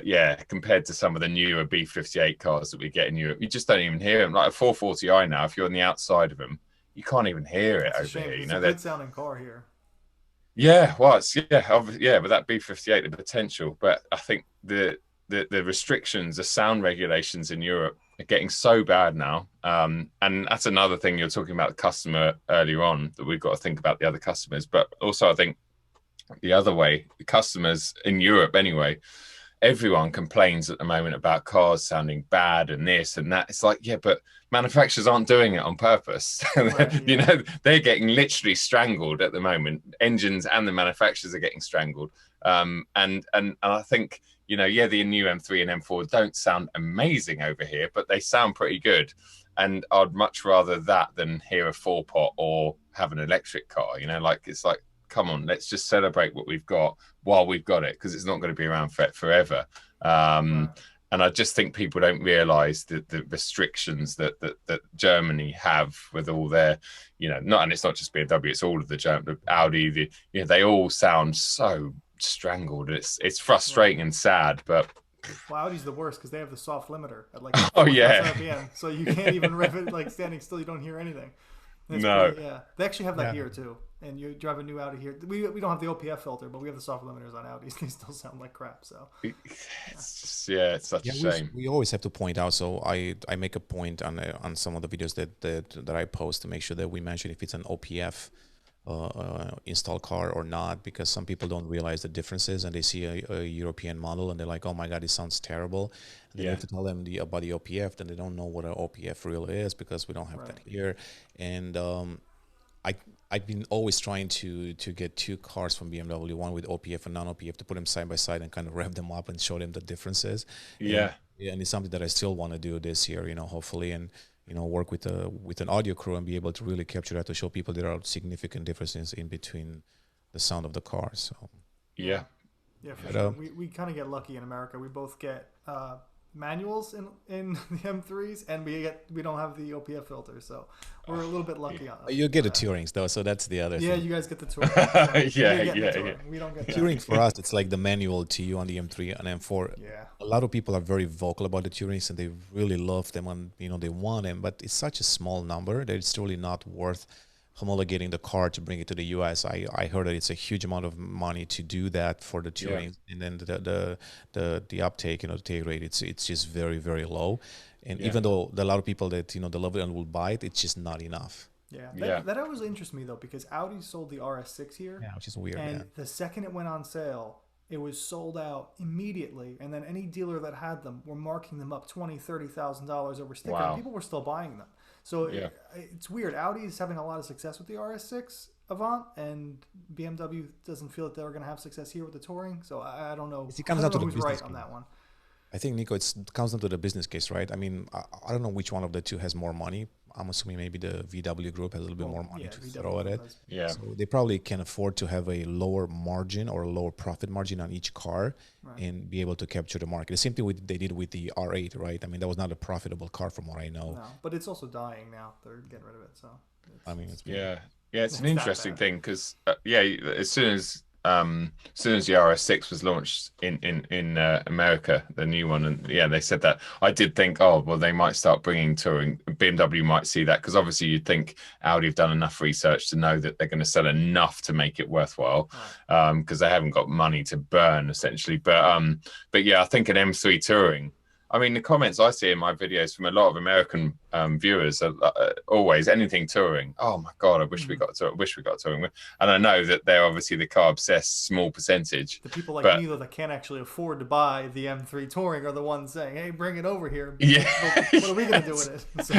yeah, compared to some of the newer B58 cars that we get in Europe, you just don't even hear them. Like a 440i now, if you're on the outside of them, you can't even hear it over here. It's a good sounding car here. Yeah, well, but that B58, the potential. But I think the restrictions, the sound regulations in Europe are getting so bad now. And that's another thing you're talking about the customer earlier on, that we've got to think about the other customers. But also I think the other way, the customers in Europe anyway, everyone complains at the moment about cars sounding bad and this and that. It's like, yeah, but manufacturers aren't doing it on purpose. Right, they're getting literally strangled at the moment. Engines and the manufacturers are getting strangled. And I think, the new M3 and M4 don't sound amazing over here, but they sound pretty good. And I'd much rather that than hear a 4-pot or have an electric car. It's like, come on, let's just celebrate what we've got while we've got it, because it's not going to be around forever. And I just think people don't realize the restrictions that Germany have with all their, and it's not just BMW, it's all of the Audi, they all sound so strangled. It's frustrating and sad, but well, Audi's the worst because they have the soft limiter at like RPM, so you can't even rev it like standing still. You don't hear anything. They actually have that here too. and you drive a new Audi here. We don't have the OPF filter, but we have the soft limiters on Audis. They still sound like crap. So it's just, it's such a shame. We always have to point out. So I make a point on some of the videos that I post to make sure that we mention if it's an OPF install car or not, because some people don't realize the differences, and they see a European model and they're like, oh my god, it sounds terrible. And then you have to tell them about the OPF, then they don't know what an OPF really is, because we don't have that here. And I've been always trying to get two cars from BMW, one with OPF and non-OPF, to put them side by side and kind of rev them up and show them the differences. And it's something that I still want to do this year, you know, hopefully, and you know, work with an audio crew and be able to really capture that, to show people there are significant differences in between the sound of the car. So yeah, for sure. We kind of get lucky in America. We both get manuals in the M3s, and we don't have the OPF filter, so we're a little bit lucky on that. You get the Tourings though, so that's the other thing. You guys get the Touring. So we don't get Touring for us, it's like the manual TU on the M3 and M4. Yeah, a lot of people are very vocal about the Tourings and they really love them, and you know, they want them, but it's such a small number that it's really not worth homologating the car to bring it to the US. I heard that it's a huge amount of money to do that for the Touring, and then the uptake, you know, the take rate, it's just very, very low. And even though a lot of people that, you know, they love it and will buy it, it's just not enough. That always interests me though, because Audi sold the RS6 here, which is weird. And the second it went on sale, it was sold out immediately, and then any dealer that had them were marking them up $20,000-$30,000 over sticker. And people were still buying them. So it's weird. Audi is having a lot of success with the RS6 Avant, and BMW doesn't feel that they're going to have success here with the Touring. So I don't know. It comes down to the business right on that one. I think, Nico, it comes down to the business case, right? I mean, I don't know which one of the two has more money. I'm assuming maybe the VW group has a little bit more money to throw at it. So they probably can afford to have a lower margin or a lower profit margin on each car and be able to capture the market. The same thing they did with the R8, right? I mean, that was not a profitable car from what I know. No, but it's also dying now. They're getting rid of it. So I mean, it's it's an interesting thing, because as soon as the RS6 was launched in America, the new one, and they said that, I did think, oh well, they might start bringing Touring. BMW might see that, because obviously you'd think Audi have done enough research to know that they're going to sell enough to make it worthwhile, because they haven't got money to burn essentially. But yeah, I think an M3 Touring, I mean, the comments I see in my videos from a lot of American viewers are always anything Touring. Oh my god, I wish we got Touring. Wish we got Touring. And I know that they're obviously the car obsessed small percentage. The people like me that can't actually afford to buy the M3 Touring are the ones saying, "Hey, bring it over here." What are we going to do with it? So.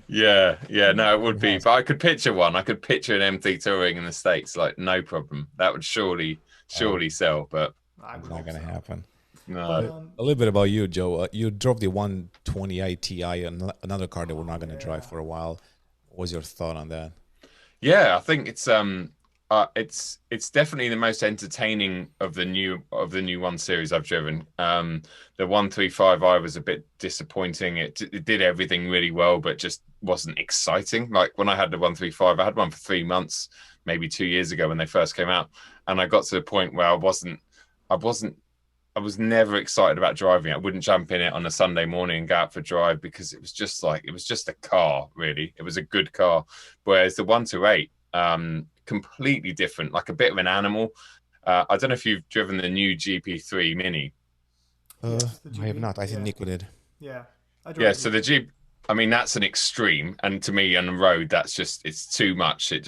No, it would be. But I could picture one. I could picture an M3 Touring in the States, like no problem. That would surely sell. But it's not going to happen. No. A little bit about you, Joe. You drove the 120i Ti, another car that we're not going to drive for a while. What was your thought on that? Yeah, I think it's definitely the most entertaining of the new 1 Series I've driven. The 135i was a bit disappointing. It did everything really well, but just wasn't exciting. Like when I had the 135, I had one for 3 months, maybe 2 years ago when they first came out, and I got to the point where I was never excited about driving it. I wouldn't jump in it on a Sunday morning and go out for a drive, because it was just a car, really. It was a good car. Whereas the 128, completely different, like a bit of an animal. I don't know if you've driven the new GP3 Mini. I have not. I think Nico did. Yeah. So the Jeep, I mean, that's an extreme, and to me on the road, it's too much. It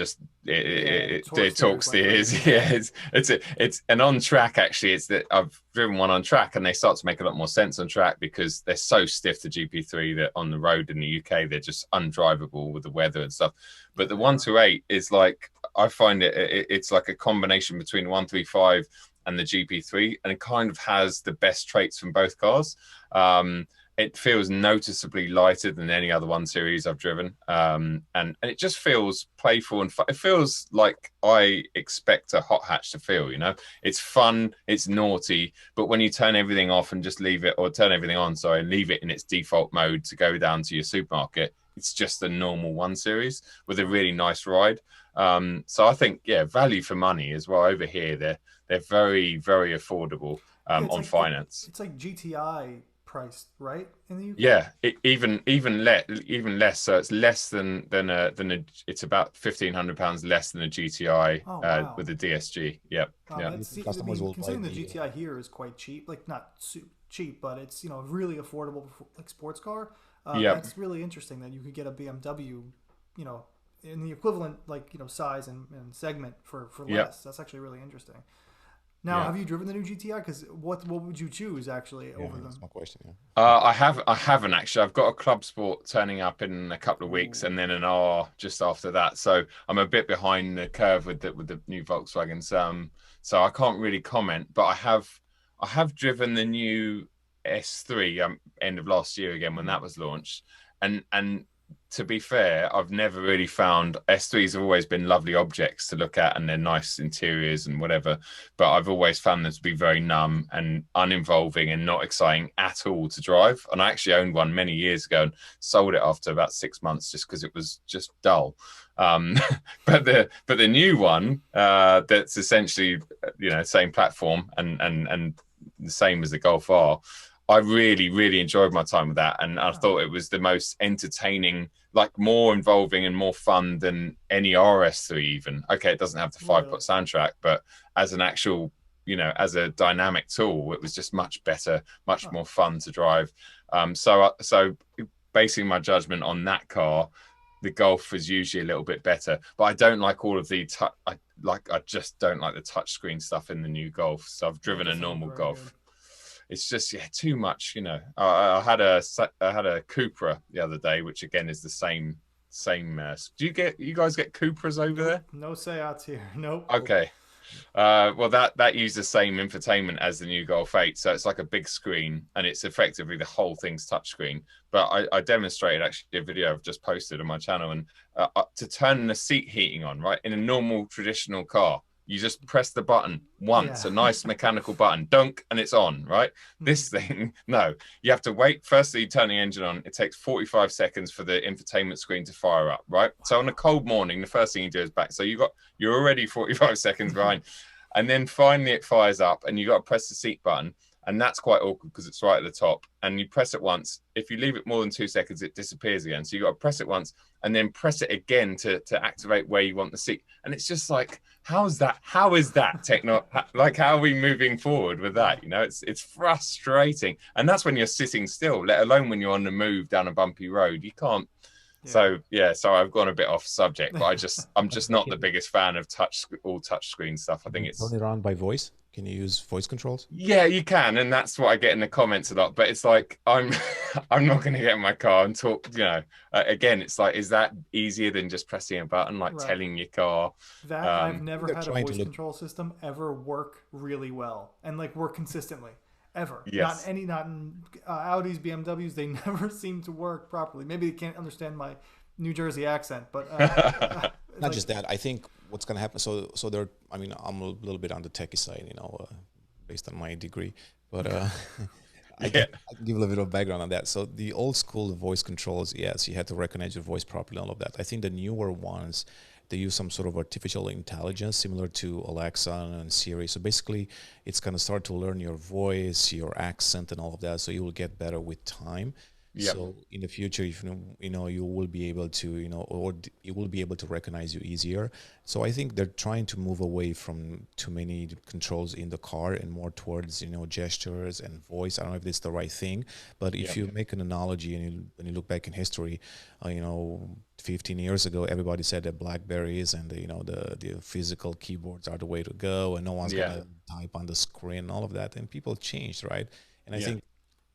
talks the ears. It's and on track, actually, it's that I've driven one on track, and they start to make a lot more sense on track, because they're so stiff, the GP3, that on the road in the UK they're just undrivable with the weather and stuff. But the 128 is like, I find it's like a combination between the 135 and the GP3, and it kind of has the best traits from both cars. It feels noticeably lighter than any other 1 Series I've driven, and it just feels playful and fun. It feels like I expect a hot hatch to feel. You know, it's fun, it's naughty, but when you turn everything off and just leave it, or turn everything on, sorry, and leave it in its default mode to go down to your supermarket, it's just a normal 1 Series with a really nice ride. So I think, value for money as well. Over here, they're very, very affordable on finance. It's like GTI priced, right, in the UK? Yeah, even less. So it's less than a. It's about £1,500 less than a GTI Oh wow. with a DSG. Yep. Wow, Yeah. You think I customers mean, will buy considering the the GTI here is quite cheap, like not cheap, but it's really affordable for like sports car. Yep. That's really interesting that you could get a BMW, you know, in the equivalent like size and segment for Yep. less. That's actually really interesting. Now, Yeah. have you driven the new GTI? Because what would you choose actually over them? That's my question. Yeah. I haven't actually. I've got a Club Sport turning up in a couple of weeks, and then an R just after that. So I'm a bit behind the curve with the new Volkswagens. So I can't really comment. But I have driven the new S3 end of last year again when that was launched, and to be fair, I've never really found S3s have always been lovely objects to look at and they're nice interiors and whatever. But I've always found them to be very numb and uninvolving and not exciting at all to drive. And I actually owned one many years ago and sold it after about 6 months just because it was just dull. But the new one that's essentially same platform and the same as the Golf R. I really enjoyed my time with that, and I thought it was the most entertaining, like more involving and more fun than any RS3 even. Okay, it doesn't have the 5-pot soundtrack, but as an actual, as a dynamic tool, it was just much better, much more fun to drive. So basing my judgment on that car, the Golf is usually a little bit better, but I don't like all of the I just don't like the touchscreen stuff in the new Golf. So I've driven a normal Golf. Good. It's just too much. I had a Cupra the other day, which again is the same. Do you guys get Cupras over there? No Seats here. Nope. Okay. Well, that used the same infotainment as the new Golf 8, so it's like a big screen, and it's effectively the whole thing's touchscreen. But I demonstrated actually a video I've just posted on my channel, and to turn the seat heating on, right, in a normal traditional car, you just press the button once, a nice mechanical button, dunk, and it's on, right? This thing, no. You have to wait. Firstly, you turn the engine on. It takes 45 seconds for the infotainment screen to fire up, right? So on a cold morning, the first thing you do is back. So you're already 45 seconds behind. And then finally it fires up, and you got to press the seat button. And that's quite awkward because it's right at the top. And you press it once. If you leave it more than 2 seconds, it disappears again. So you got to press it once and then press it again to activate where you want the seat. And it's just like, how is that techno? Like, how are we moving forward with that? It's frustrating. And that's when you're sitting still, let alone when you're on the move down a bumpy road. You can't. Yeah. So I've gone a bit off subject, but I'm just not the biggest fan of all touchscreen stuff. I think it's turn it on by voice. Can you use voice controls? Yeah, you can, and that's what I get in the comments a lot. But it's like I'm not going to get in my car and talk. Again, it's like, is that easier than just pressing a button, like telling your car? That I've never had a voice control system ever work really well and like work consistently ever. Yes. Not in Audis, BMWs. They never seem to work properly. Maybe they can't understand my New Jersey accent, but not just that. I think what's going to happen. So there. I mean, I'm a little bit on the techie side, based on my degree, but I can give a little bit of background on that. So the old school voice controls, yes, you had to recognize your voice properly, all of that. I think the newer ones, they use some sort of artificial intelligence similar to Alexa and Siri. So basically, it's going to start to learn your voice, your accent, and all of that. So you will get better with time. Yep. So in the future, if you will be able to, or it will be able to recognize you easier. So I think they're trying to move away from too many controls in the car and more towards, gestures and voice. I don't know if this is the right thing, but if you make an analogy and you look back in history, 15 years ago, everybody said that Blackberries and the physical keyboards are the way to go, and no one's gonna type on the screen, all of that, and people changed, right? And I think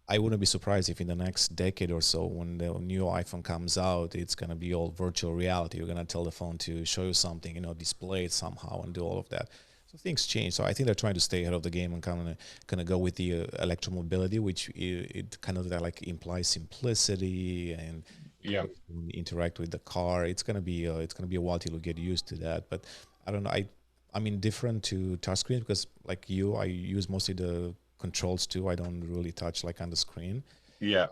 I wouldn't be surprised if in the next decade or so, when the new iPhone comes out, it's going to be all virtual reality. You're going to tell the phone to show you something, display it somehow and do all of that. So things change. So I think they're trying to stay ahead of the game and kind of go with the electromobility, which it kind of like implies simplicity and interact with the car. It's going to be a while till you get used to that. But I don't know. I'm indifferent to touchscreen because like you, I use mostly the controls too. I don't really touch like on the screen. Yeah.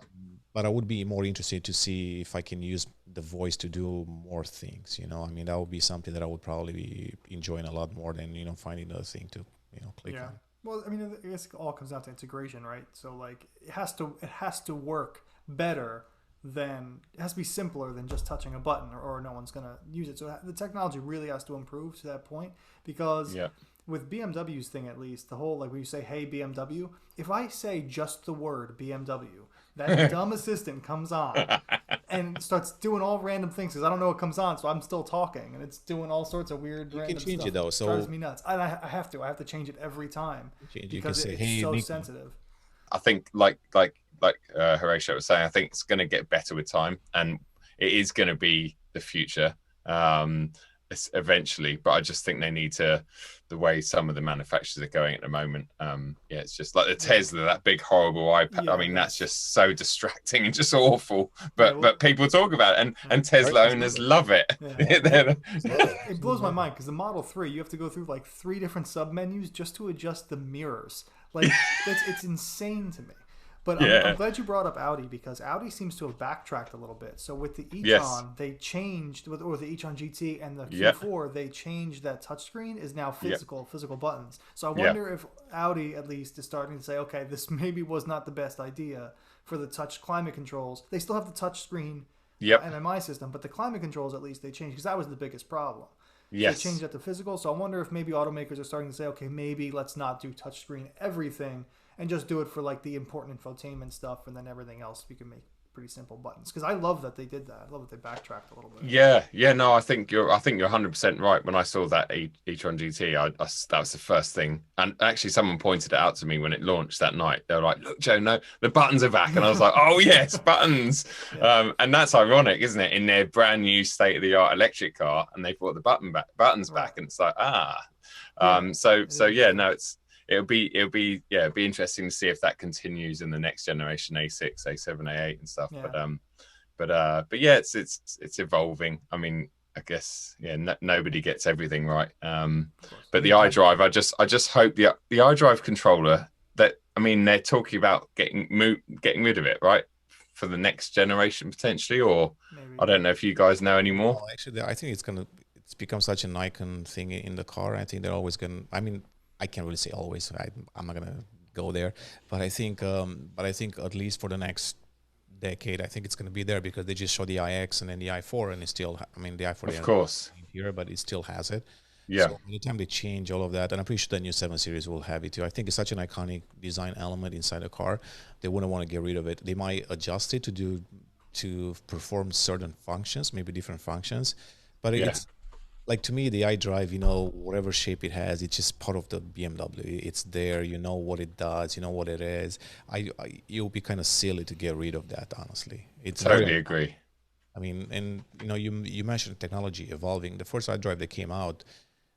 But I would be more interested to see if I can use the voice to do more things. I mean, that would be something that I would probably be enjoying a lot more than finding another thing to click on. Well, I mean, I guess it all comes down to integration, right? So like it has to work better than it has to be simpler than just touching a button, or no one's gonna use it. So the technology really has to improve to that point because Yeah. with BMW's thing, at least the whole like when you say "Hey BMW," if I say just the word BMW, that dumb assistant comes on and starts doing all random things because I don't know what comes on, so I'm still talking and it's doing all sorts of weird You random can change stuff. it though. So Drives me nuts. I have to change it every time you can because say, it's "Hey, so Nico." sensitive. I think Horatio was saying, I think it's going to get better with time, and it is going to be the future eventually. But I just think they need to, the way some of the manufacturers are going at the moment. Yeah, it's just like the Tesla, that big horrible iPad. I Yeah, mean, that's just so distracting and just awful. But well, but people talk about it, and Tesla owners love it. Yeah. It blows my mind because the Model 3, you have to go through like 3 different submenus just to adjust the mirrors. Like it's insane to me. But I'm glad you brought up Audi because Audi seems to have backtracked a little bit. So with the e-tron, they changed, or the e-tron GT and the Q4, they changed that touchscreen is now physical buttons. So I wonder if Audi at least is starting to say, okay, this maybe was not the best idea for the touch climate controls. They still have the touchscreen MMI system, but the climate controls at least they changed because that was the biggest problem. Yes. So they changed that to physical. So I wonder if maybe automakers are starting to say, okay, maybe let's not do touchscreen everything and just do it for like the important infotainment stuff, and then everything else we can make pretty simple buttons. Because I love that they did that. I love that they backtracked a little bit. Yeah. No, I think you're 100% right. When I saw that e-tron GT, that was the first thing. And actually, someone pointed it out to me when it launched that night. They were like, "Look, Joe, no, the buttons are back," and I was like, "Oh yes, buttons!" And that's ironic, isn't it? In their brand new state-of-the-art electric car, and they brought the buttons back, and it's like So yeah, no, it'll be interesting to see if that continues in the next generation A6, A7, A8 and stuff. But yeah, it's evolving. I mean, I guess nobody gets everything right. But the iDrive, I just hope the iDrive controller, that, I mean, they're talking about getting rid of it, right, for the next generation potentially, or maybe. I don't know if you guys know anymore. No, actually, I think it's become such an icon thing in the car. I think they're always gonna. I mean, I can't really say always. I'm not gonna go there, but I think at least for the next decade, I think it's gonna be there because they just show the iX and then the i4, and it's still. I mean, the i4, of course, here, but it still has it. Yeah. So by the time they change all of that, and I'm pretty sure the new 7 Series will have it too. I think it's such an iconic design element inside the car. They wouldn't want to get rid of it. They might adjust it to perform certain functions, maybe different functions, but it's. Like, to me, the iDrive, whatever shape it has, it's just part of the BMW. It's there, you know what it does, you know what it is. It would be kind of silly to get rid of that, honestly. It's totally agree. I mean, and you mentioned technology evolving. The first iDrive that came out,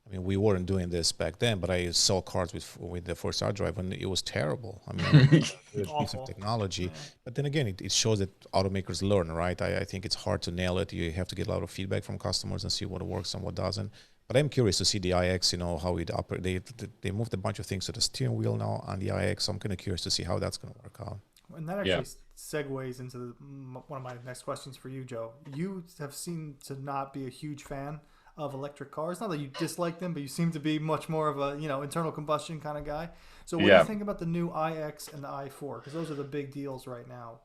I mean, we weren't doing this back then, but I saw cars with the first iDrive and it was terrible. I mean, it was a piece of technology. Yeah. But then again, it shows that automakers learn, right? I think it's hard to nail it. You have to get a lot of feedback from customers and see what works and what doesn't. But I'm curious to see the iX, how it operates. They moved a bunch of things to the steering wheel now on the iX. So I'm kind of curious to see how that's going to work out. And that actually segues into one of my next questions for you, Joe. You have seemed to not be a huge fan of electric cars. Not that you dislike them, but you seem to be much more of a internal combustion kind of guy. So what do you think about the new iX and the i4? Because those are the big deals right now.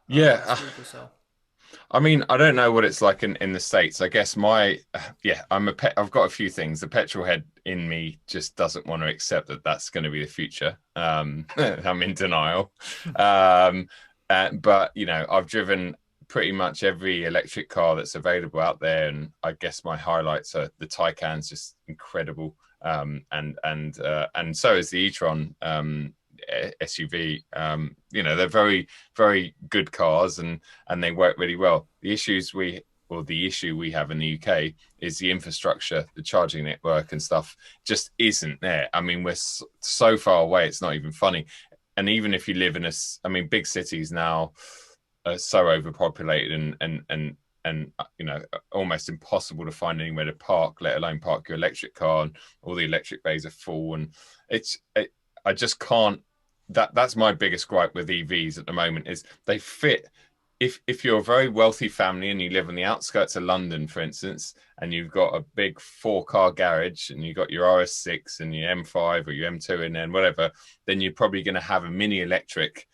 Last week or so. I mean, I don't know what it's like in the States. I guess I've got a few things. The petrol head in me just doesn't want to accept that that's going to be the future. I'm in denial. But I've driven pretty much every electric car that's available out there, and I guess my highlights are the Taycan's just incredible, and so is the e-tron SUV. They're very, very good cars, and they work really well. The issue we have in the UK is the infrastructure, the charging network and stuff just isn't there. I mean, we're so far away, it's not even funny. And even if you live in big cities now are so overpopulated and almost impossible to find anywhere to park, let alone park your electric car, and all the electric bays are full, and I just can't. That's my biggest gripe with EVs at the moment, is they fit if you're a very wealthy family and you live on the outskirts of London, for instance, and you've got a big 4-car garage and you've got your RS6 and your M5 or your M2 and then whatever, then you're probably going to have a mini electric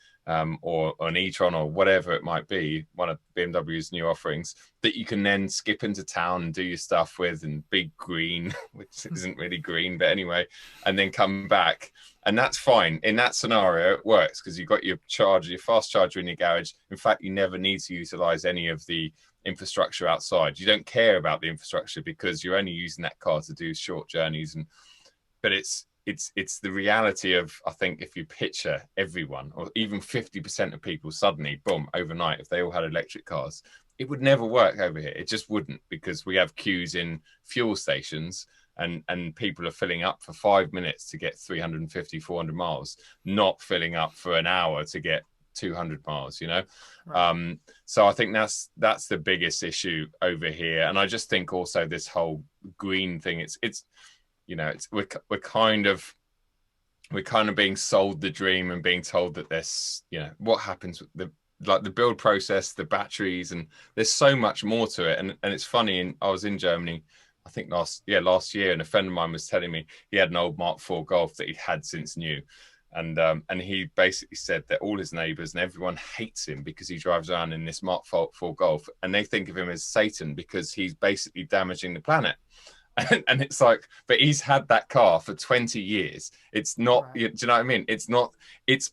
or an e-tron or whatever it might be, one of BMW's new offerings that you can then skip into town and do your stuff with and be green, which isn't really green, but anyway, and then come back. And that's fine. In that scenario, it works because you've got your charger, your fast charger in your garage. In fact, you never need to utilize any of the infrastructure outside. You don't care about the infrastructure because you're only using that car to do short journeys. But it's the reality of, I think, if you picture everyone or even 50% of people suddenly, boom, overnight, if they all had electric cars, it would never work over here. It just wouldn't, because we have queues in fuel stations and people are filling up for 5 minutes to get 350, 400 miles, not filling up for an hour to get 200 miles, you know? Right. So I think that's the biggest issue over here. And I just think also this whole green thing, it's you know, we're kind of being sold the dream and being told that this, you know, what happens with the build process, the batteries, and there's so much more to it. And it's funny, I was in Germany, I think last year, and a friend of mine was telling me he had an old Mark IV Golf that he'd had since new. And he basically said that all his neighbors and everyone hates him because he drives around in this Mark IV Golf, and they think of him as Satan because he's basically damaging the planet. And it's like, but he's had that car for 20 years. It's not, right. Do you know what I mean? It's not, its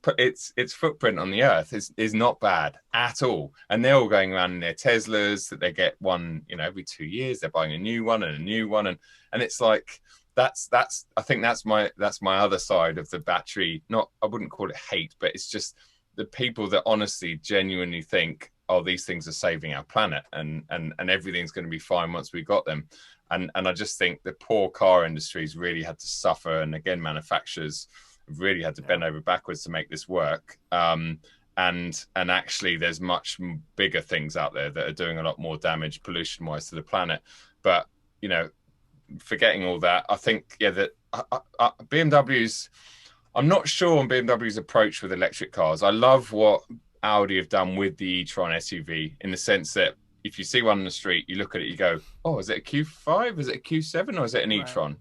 footprint on the earth is not bad at all. And they're all going around in their Teslas that they get one, you know, every 2 years. They're buying a new one and a new one. And it's like, that's I think that's my other side of the battery. Not, I wouldn't call it hate, but it's just the people that honestly, genuinely think, oh, these things are saving our planet and everything's going to be fine once we got them. And I just think the poor car industries really had to suffer. And again, manufacturers really had to bend over backwards to make this work. And actually, there's much bigger things out there that are doing a lot more damage pollution-wise to the planet. But, you know, forgetting all that, I think, that BMWs, I'm not sure on BMW's approach with electric cars. I love what Audi have done with the e-tron SUV in the sense that if you see one on the street, you look at it, you go, oh, is it a Q5? Is it a Q7? Or is it an e-tron?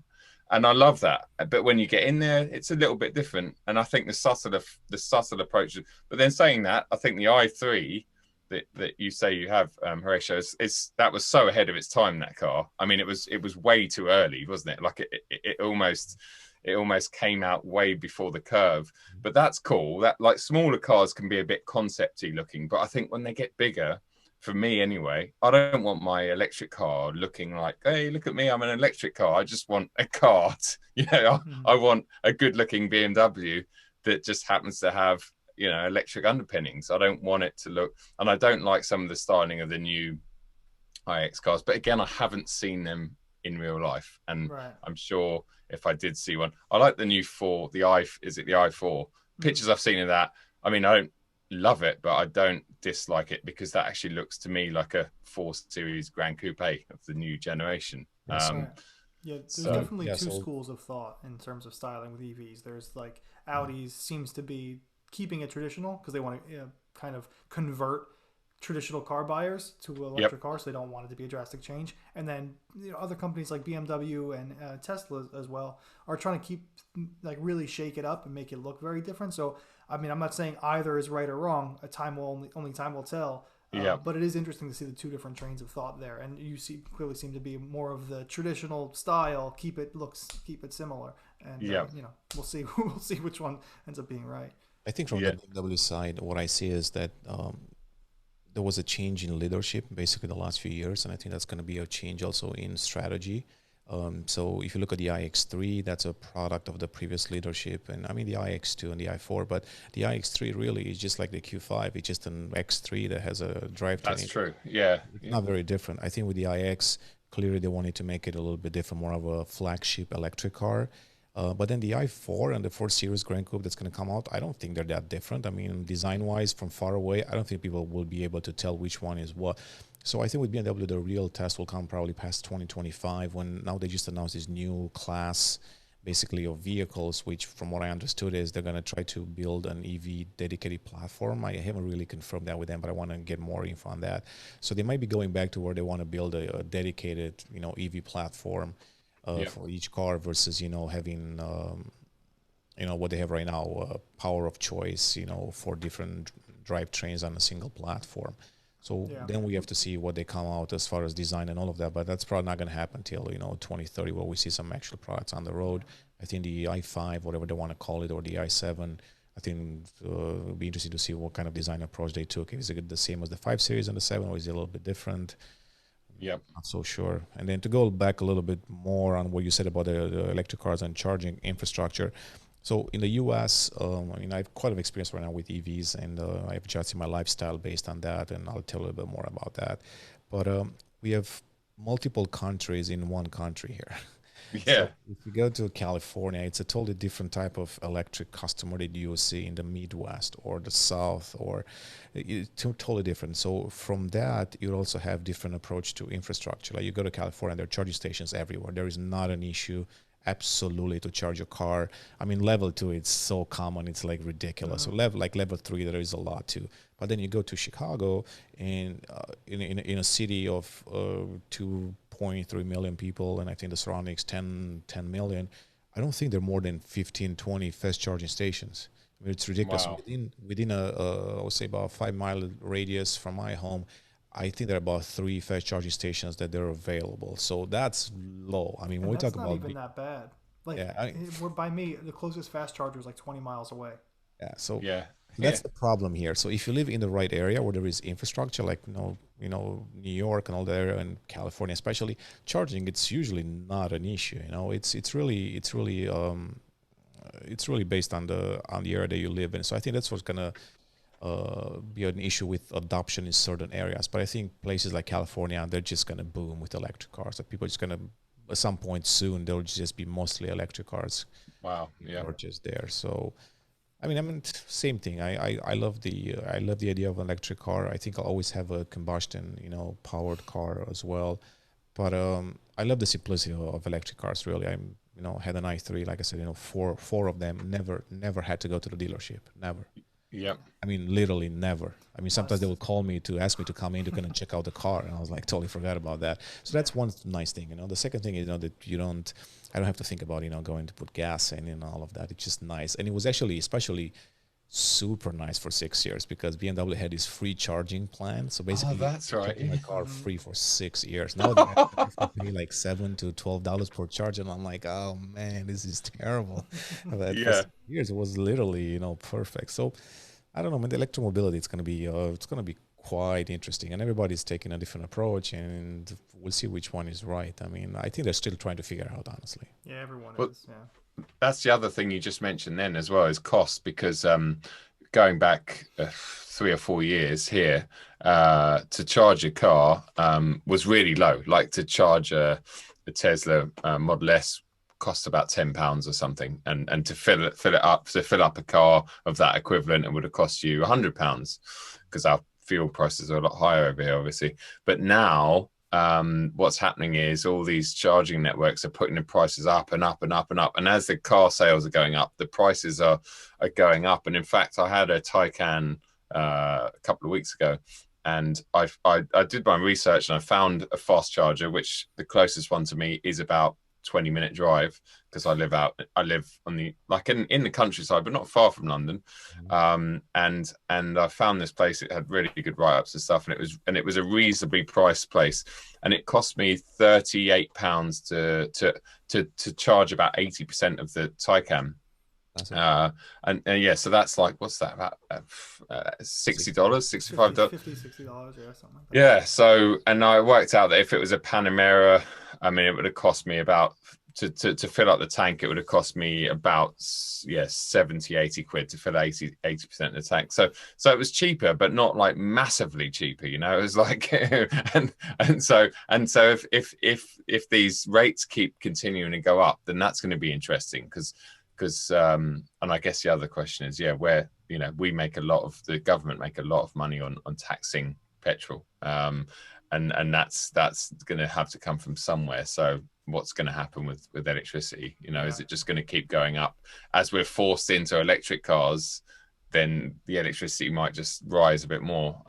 And I love that. But when you get in there, it's a little bit different. And I think the subtle approach. But then saying that, I think the i3 that you say you have, Horatio, that was so ahead of its time, that car. I mean, it was way too early, wasn't it? Like it almost came out way before the curve. But that's cool. That, like, smaller cars can be a bit concept-y looking. But I think when they get bigger, for me anyway, I don't want my electric car looking like, hey, look at me, I'm an electric car. I just want a car. I want a good looking BMW that just happens to have, you know, electric underpinnings. I don't want it to look, and I don't like some of the styling of the new iX cars. But again, I haven't seen them in real life. And I'm sure if I did see one, I like the new 4, the i4? Pictures I've seen of that. I mean, I don't love it, but I don't dislike it because that actually looks to me like a 4 Series Grand Coupe of the new generation. There's definitely two schools of thought in terms of styling with EVs. There's like Audi's seems to be keeping it traditional because they want to kind of convert traditional car buyers to electric cars, so they don't want it to be a drastic change. And then other companies like BMW and Tesla as well are trying to keep, like, really shake it up and make it look very different. So I mean, I'm not saying either is right or wrong. Only time will tell. But it is interesting to see the two different trains of thought there, and you clearly seem to be more of the traditional style. Keep it similar, and we'll see which one ends up being right. I think from the BMW side, what I see is that there was a change in leadership basically the last few years, and I think that's going to be a change also in strategy. So if you look at the iX3, that's a product of the previous leadership, and I mean the iX2 and the i4, but the iX3 really is just like the Q5. It's just an X3 that has a drivetrain. That's true. Yeah. It's not very different. I think with the iX, clearly they wanted to make it a little bit different, more of a flagship electric car. But then the i4 and the 4 Series Grand Coupe that's going to come out, I don't think they're that different. I mean, design-wise, from far away, I don't think people will be able to tell which one is what. So I think with BMW, the real test will come probably past 2025 when now they just announced this new class basically of vehicles, which from what I understood is they're going to try to build an EV dedicated platform. I haven't really confirmed that with them, but I want to get more info on that. So they might be going back to where they want to build a dedicated, EV platform for each car versus, having, what they have right now, power of choice, for different drivetrains on a single platform. So then we have to see what they come out as far as design and all of that, but that's probably not going to happen till 2030, where we see some actual products on the road. I think the i5, whatever they want to call it, or the i7, I think it'll be interesting to see what kind of design approach they took. Is it the same as the 5 Series and the 7, or is it a little bit different? Yep. Not so sure. And then to go back a little bit more on what you said about the electric cars and charging infrastructure. So in the U.S., I have quite a experience right now with EVs, and I've adjusted my lifestyle based on that, and I'll tell a little bit more about that. But we have multiple countries in one country here. Yeah. So if you go to California, it's a totally different type of electric customer that you see in the Midwest or the South, or it's totally different. So from that, you also have different approach to infrastructure. Like you go to California, there are charging stations everywhere. There is not an issue absolutely to charge your car. I mean, level 2, it's so common, it's like ridiculous. So level 3, there is a lot too. But then you go to Chicago, and in a city of 2.3 million people, and I think the surroundings 10 million, I don't think there are more than 15, 20 fast charging stations. I mean, it's ridiculous. Wow. Within I would say about 5-mile radius from my home, I think there are about 3 fast charging stations that they're available. So that's low. I mean, when we talk about, that's not even that bad. Like, we're by me, the closest fast charger is like 20 miles away. Yeah. So Yeah. that's the problem here. So if you live in the right area where there is infrastructure, like New York and all that area, and California especially, charging, it's usually not an issue. It's really based on the area that you live in. So I think that's what's gonna be an issue with adoption in certain areas. But I think places like California, they're just going to boom with electric cars. That people are just going to, at some point soon, there'll just be mostly electric cars. Wow. Yeah. Or just there. So, I mean, same thing. I love the idea of an electric car. I think I'll always have a combustion, powered car as well. But I love the simplicity of electric cars. Really, had an i3, like I said, four of them. Never had to go to the dealership. Never. Yeah. I mean, literally never. I mean, sometimes they would call me to ask me to come in to kind of check out the car, and I was like, totally forgot about that. So that's one nice thing. The second thing is, that I don't have to think about, going to put gas in and all of that. It's just nice. And it was actually especially super nice for 6 years, because BMW had this free charging plan. So basically, that's right. My car free for 6 years. Now they have to pay like $7 to $12 per charge, and I'm like, oh man, this is terrible. But for 6 years, it was literally perfect. So I don't know, man. The electromobility, it's gonna be quite interesting, and everybody's taking a different approach, and we'll see which one is right. I mean, I think they're still trying to figure out, honestly. Yeah, everyone is. Yeah. That's the other thing you just mentioned then as well, is cost, because going back 3 or 4 years here, to charge a car was really low. Like to charge a Tesla Model S cost about £10 or something, and to fill up a car of that equivalent, it would have cost you £100, because our fuel prices are a lot higher over here, obviously. But now what's happening is all these charging networks are putting the prices up and up and up and up, and as the car sales are going up, the prices are going up. And in fact, I had a Taycan a couple of weeks ago, and I did my research, and I found a fast charger, which the closest one to me is about 20-minute drive, because I live on the in the countryside, but not far from London. And I found this place. It had really good write-ups and stuff, and it was a reasonably priced place, and it cost me £38 to charge about 80% of the Taycan. And yeah, so that's like, what's that, about $60, $65, $50, $60, yeah, something like that. Yeah. So, and I worked out that if it was a Panamera, I mean, it would have cost me about, to fill up the tank, it would have cost me about 70-80 quid to fill 80% of the tank. So it was cheaper, but not like massively cheaper, it was like and so if these rates keep continuing to go up, then that's going to be interesting, because and I guess the other question is, where we make the government make a lot of money on taxing petrol, and that's going to have to come from somewhere. So what's going to happen with electricity. You know, is it just going to keep going up as we're forced into electric cars? Then the electricity might just rise a bit more.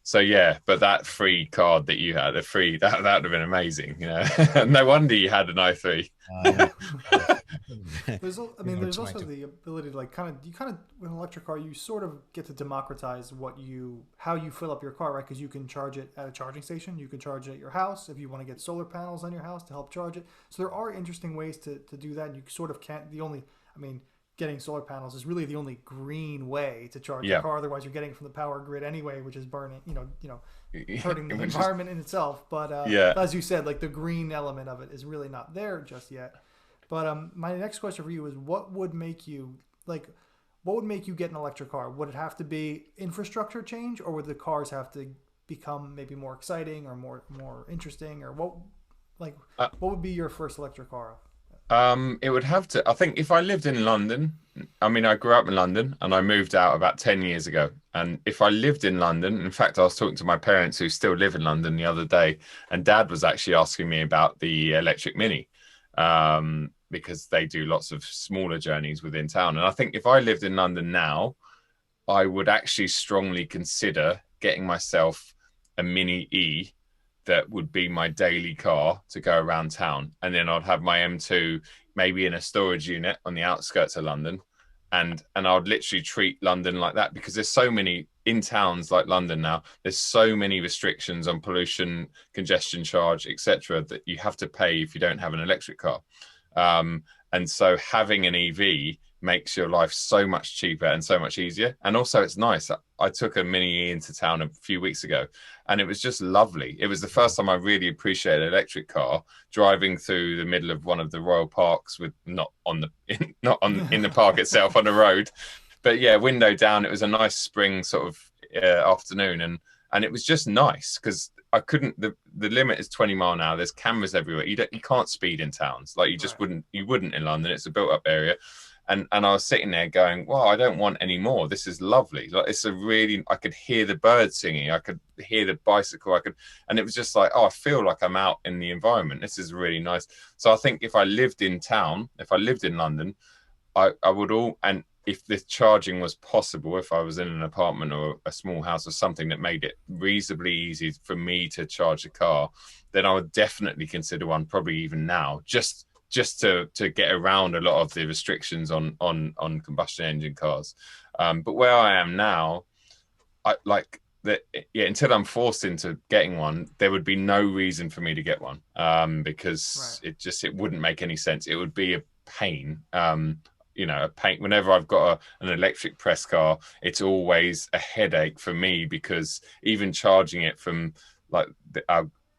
So yeah, but that free card that you had, that would have been amazing. You know, no wonder you had an i3. There's also the ability to like kind of with an electric car, you sort of get to democratize how you fill up your car, right? Because you can charge it at a charging station, you can charge it at your house if you want to get solar panels on your house to help charge it. So there are interesting ways to do that. And you sort of can't. Getting solar panels is really the only green way to charge your car. Otherwise, you're getting it from the power grid anyway, which is burning, hurting the environment in itself. But as you said, like the green element of it is really not there just yet. But my next question for you is, what would make you get an electric car? Would it have to be infrastructure change, or would the cars have to become maybe more exciting or more interesting, or what would be your first electric car? It would have to, I think if I lived in London, I mean, I grew up in London and I moved out about 10 years ago. And if I lived in London, in fact, I was talking to my parents who still live in London the other day, and Dad was actually asking me about the electric Mini, because they do lots of smaller journeys within town. And I think if I lived in London now, I would actually strongly consider getting myself a Mini E that would be my daily car to go around town. And then I'd have my M2 maybe in a storage unit on the outskirts of London. And I'd literally treat London like that, because there's so many in towns like London now, there's so many restrictions on pollution, congestion charge, etc., that you have to pay if you don't have an electric car. And so having an EV makes your life so much cheaper and so much easier. And also it's nice. I took a Mini E into town a few weeks ago, and it was just lovely. It was the first time I really appreciated an electric car, driving through the middle of one of the Royal Parks with in the park itself on the road, but yeah, window down. It was a nice spring sort of afternoon, and it was just nice because I couldn't. The limit is 20 mile an hour. There's cameras everywhere. You can't speed in towns. Like you just wouldn't in London. It's a built up area. And I was sitting there going, wow, I don't want any more. This is lovely. Like I could hear the birds singing. I could hear the bicycle. And it was just like, oh, I feel like I'm out in the environment. This is really nice. So I think if I lived in town, if I lived in London, I would and if the charging was possible, if I was in an apartment or a small house or something that made it reasonably easy for me to charge a car, then I would definitely consider one, probably even now, just to get around a lot of the restrictions on combustion engine cars. But where I am now, until I'm forced into getting one, there would be no reason for me to get one, because it wouldn't make any sense. It would be a pain. A pain. Whenever I've got an electric press car, it's always a headache for me, because even charging it from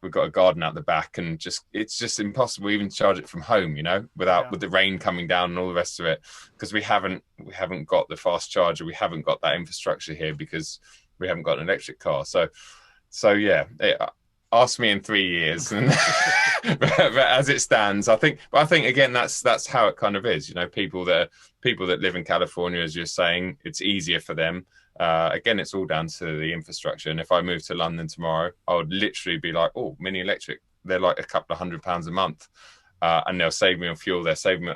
we've got a garden out the back, and it's just impossible even to charge it from home, with the rain coming down and all the rest of it, because we haven't got the fast charger. We haven't got that infrastructure here because we haven't got an electric car. So yeah, ask me in 3 years, and but as it stands, I think again that's how it kind of is. People that live in California, as you're saying, it's easier for them. Again, it's all down to the infrastructure. And if I moved to London tomorrow, I would literally be like, oh, Mini electric, they're like a couple of £100 a month, and they'll save me on fuel. They'll save me.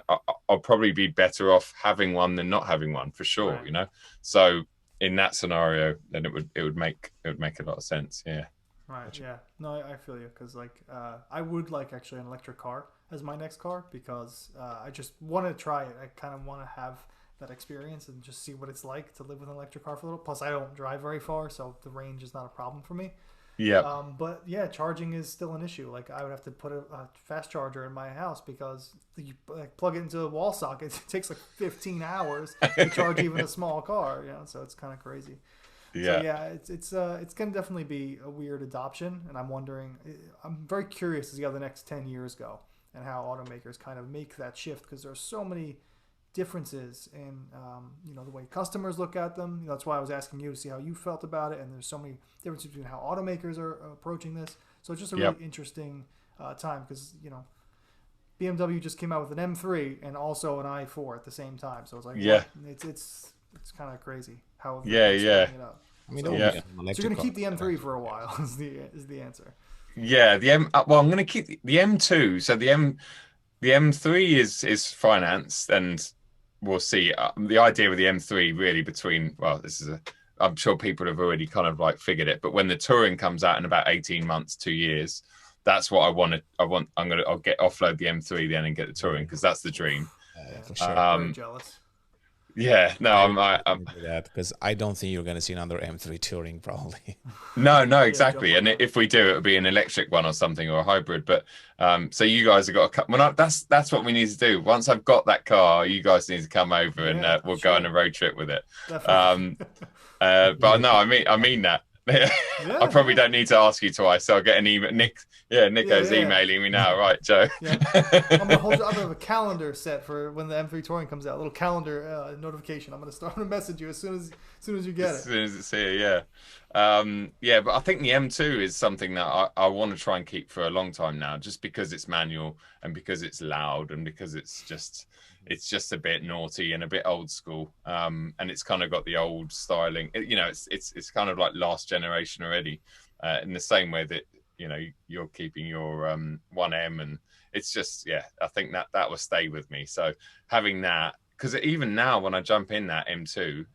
I'll probably be better off having one than not having one, for sure. Right. So in that scenario, then it would make a lot of sense. Yeah. Right. Yeah. No, I feel you, because I would like actually an electric car as my next car, because I just want to try it. I kind of want to have that experience and just see what it's like to live with an electric car for a little. Plus, I don't drive very far, so the range is not a problem for me. Yeah. But yeah, charging is still an issue. Like I would have to put a fast charger in my house, because you plug it into a wall socket. It takes like 15 hours to charge even a small car. So it's kind of crazy. Yeah. So yeah, it's going to definitely be a weird adoption, and I'm very curious to see how the next 10 years go and how automakers kind of make that shift, because there's so many differences in the way customers look at them. That's why I was asking you to see how you felt about it, and there's so many differences between how automakers are approaching this. So it's just a really interesting time, because BMW just came out with an M3 and also an i4 at the same time. So it's like it's kind of crazy how it up. I mean, so you're gonna keep the M3 for a while is the answer. Yeah, well, I'm going to keep the M2. So the M3 is financed, and we'll see. The idea with the M3 really between, well, I'm sure people have already kind of like figured it, but when the touring comes out in about 18 months, 2 years, that's what I want to. I'll offload the M3 then and get the touring, because that's the dream. For sure. Very jealous. Yeah, no, I'm that because I don't think you're going to see another M3 touring probably. no, exactly. And if we do, it'll be an electric one or something, or a hybrid. But so you guys have got to come. Well, that's what we need to do. Once I've got that car, you guys need to come over, and we'll go on a road trip with it. But no, I mean that. I probably don't need to ask you twice. So I'll get an email. Nico's emailing me now, right, Joe? Yeah. I'm gonna have a calendar set for when the M3 touring comes out. A little calendar notification. I'm gonna message you as soon as you get it. As soon as it's here, yeah. But I think the M2 is something that I want to try and keep for a long time now, just because it's manual and because it's loud and because it's just a bit naughty and a bit old school, and it's kind of got the old styling. It's kind of like last generation already, in the same way that you're keeping your 1M, and it's just, I think that will stay with me. So having that, because even now when I jump in that M2,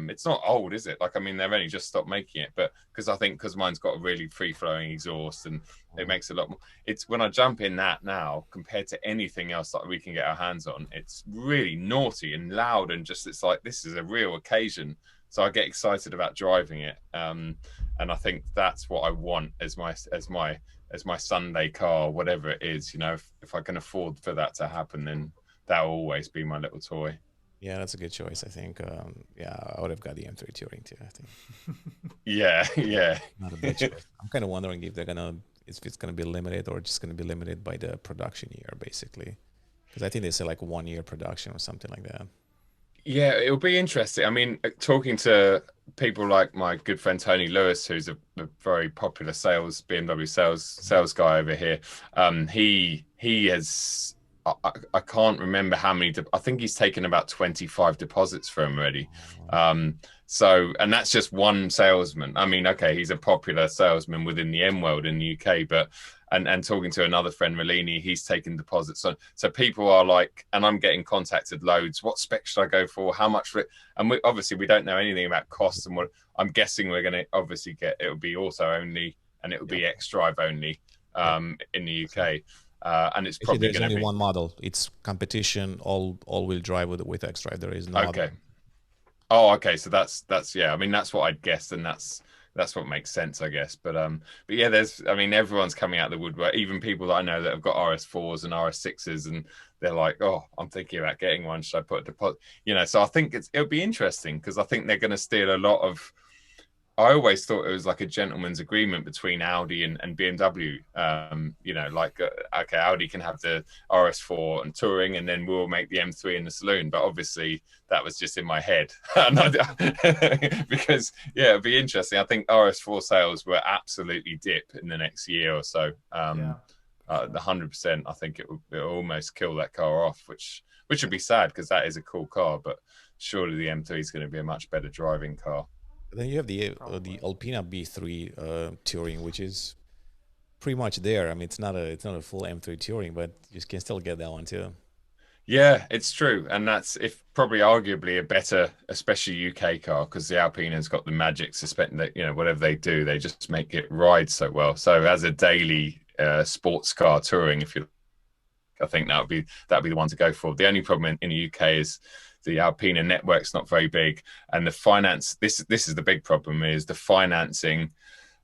it's not old, is it? Like, I mean, they've only just stopped making it, but because mine's got a really free-flowing exhaust and it makes a lot more. It's when I jump in that now, compared to anything else that we can get our hands on, it's really naughty and loud, and just, it's like, this is a real occasion. So I get excited about driving it, and I think that's what I want as my Sunday car, whatever it is. If I can afford for that to happen, then that will always be my little toy. Yeah, that's a good choice. I think. I would have got the M3 touring too, I think. Yeah. Not a bad choice. I'm kind of wondering if it's gonna be limited or just gonna be limited by the production year, basically, because I think they say like 1 year production or something like that. Yeah, it'll be interesting. I mean, talking to people like my good friend Tony Lewis, who's a very popular BMW sales guy over here. He has. I can't remember how many. I think he's taken about 25 deposits for him already. So, and that's just one salesman. I mean, okay, he's a popular salesman within the M world in the UK, but and talking to another friend, Malini, he's taken deposits on. So people are like, and I'm getting contacted loads. What spec should I go for? How much? And we don't know anything about costs. And what I'm guessing we're going to obviously get, it'll be auto only, and it'll be X-Drive only in the UK. And it's probably there's only one model. It's competition all-wheel drive with X-Drive. There is no okay. other. Oh, okay. So that's I mean, that's what I'd guessed, and that's what makes sense, I guess. But yeah, everyone's coming out of the woodwork. Even people that I know that have got RS4s and RS6s, and they're like, oh, I'm thinking about getting one. Should I put a deposit? So I think it'll be interesting, because I think they're going to steal a lot of. I always thought it was like a gentleman's agreement between Audi and BMW. Okay, Audi can have the RS4 and touring, and then we'll make the M3 in the saloon. But obviously, that was just in my head. Because, it'd be interesting. I think RS4 sales will absolutely dip in the next year or so. The 100%, I think it'll almost kill that car off, which would be sad, because that is a cool car. But surely the M3 is going to be a much better driving car. Then you have the Alpina B3 touring, which is pretty much there. I mean, it's not a full M3 touring, but you can still get that one too. Yeah, it's true, and that's probably arguably a better, especially UK car, because the Alpina's got the magic suspending that whatever they do, they just make it ride so well. So as a daily sports car touring, I think that'd be the one to go for. The only problem in the UK is the Alpina network's not very big, and the finance. This is the big problem: is the financing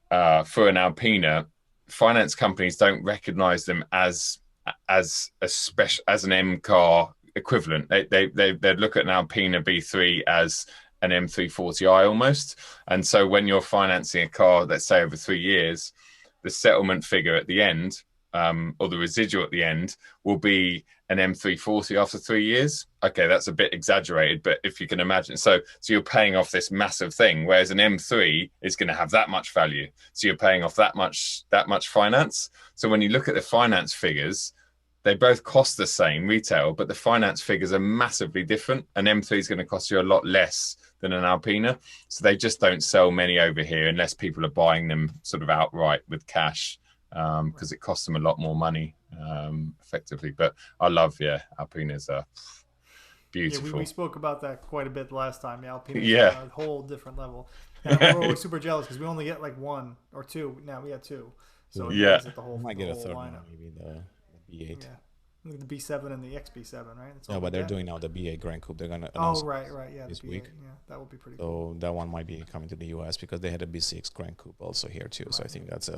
for an Alpina. Finance companies don't recognise them as an M car equivalent. They look at an Alpina B3 as an M340i almost, and so when you're financing a car, let's say over 3 years, the settlement figure at the end, or the residual at the end, will be an M340 after 3 years. Okay, that's a bit exaggerated, but if you can imagine, so you're paying off this massive thing, whereas an M3 is going to have that much value. So you're paying off that much finance. So when you look at the finance figures, they both cost the same retail, but the finance figures are massively different. An M3 is going to cost you a lot less than an Alpina. So they just don't sell many over here unless people are buying them sort of outright with cash. because it costs them a lot more money, effectively. But I love, Alpine is beautiful. Yeah, we spoke about that quite a bit last time. Yeah, Alpine is Yeah. a whole different level. And we're always super jealous because we only get like one or two. Now we got two. So it Yeah. makes it the whole, I might the get a whole third lineup. one, maybe the B8. Yeah. The B7 and the XB7, right? That's all No, we but they're get. doing now the B8 Grand Coupe. They're gonna Oh, announce right. Yeah, this the B8. week. Yeah, that would be pretty cool. So that one might be coming to the US because they had a B6 Grand Coupe also here too. So I Right. think that's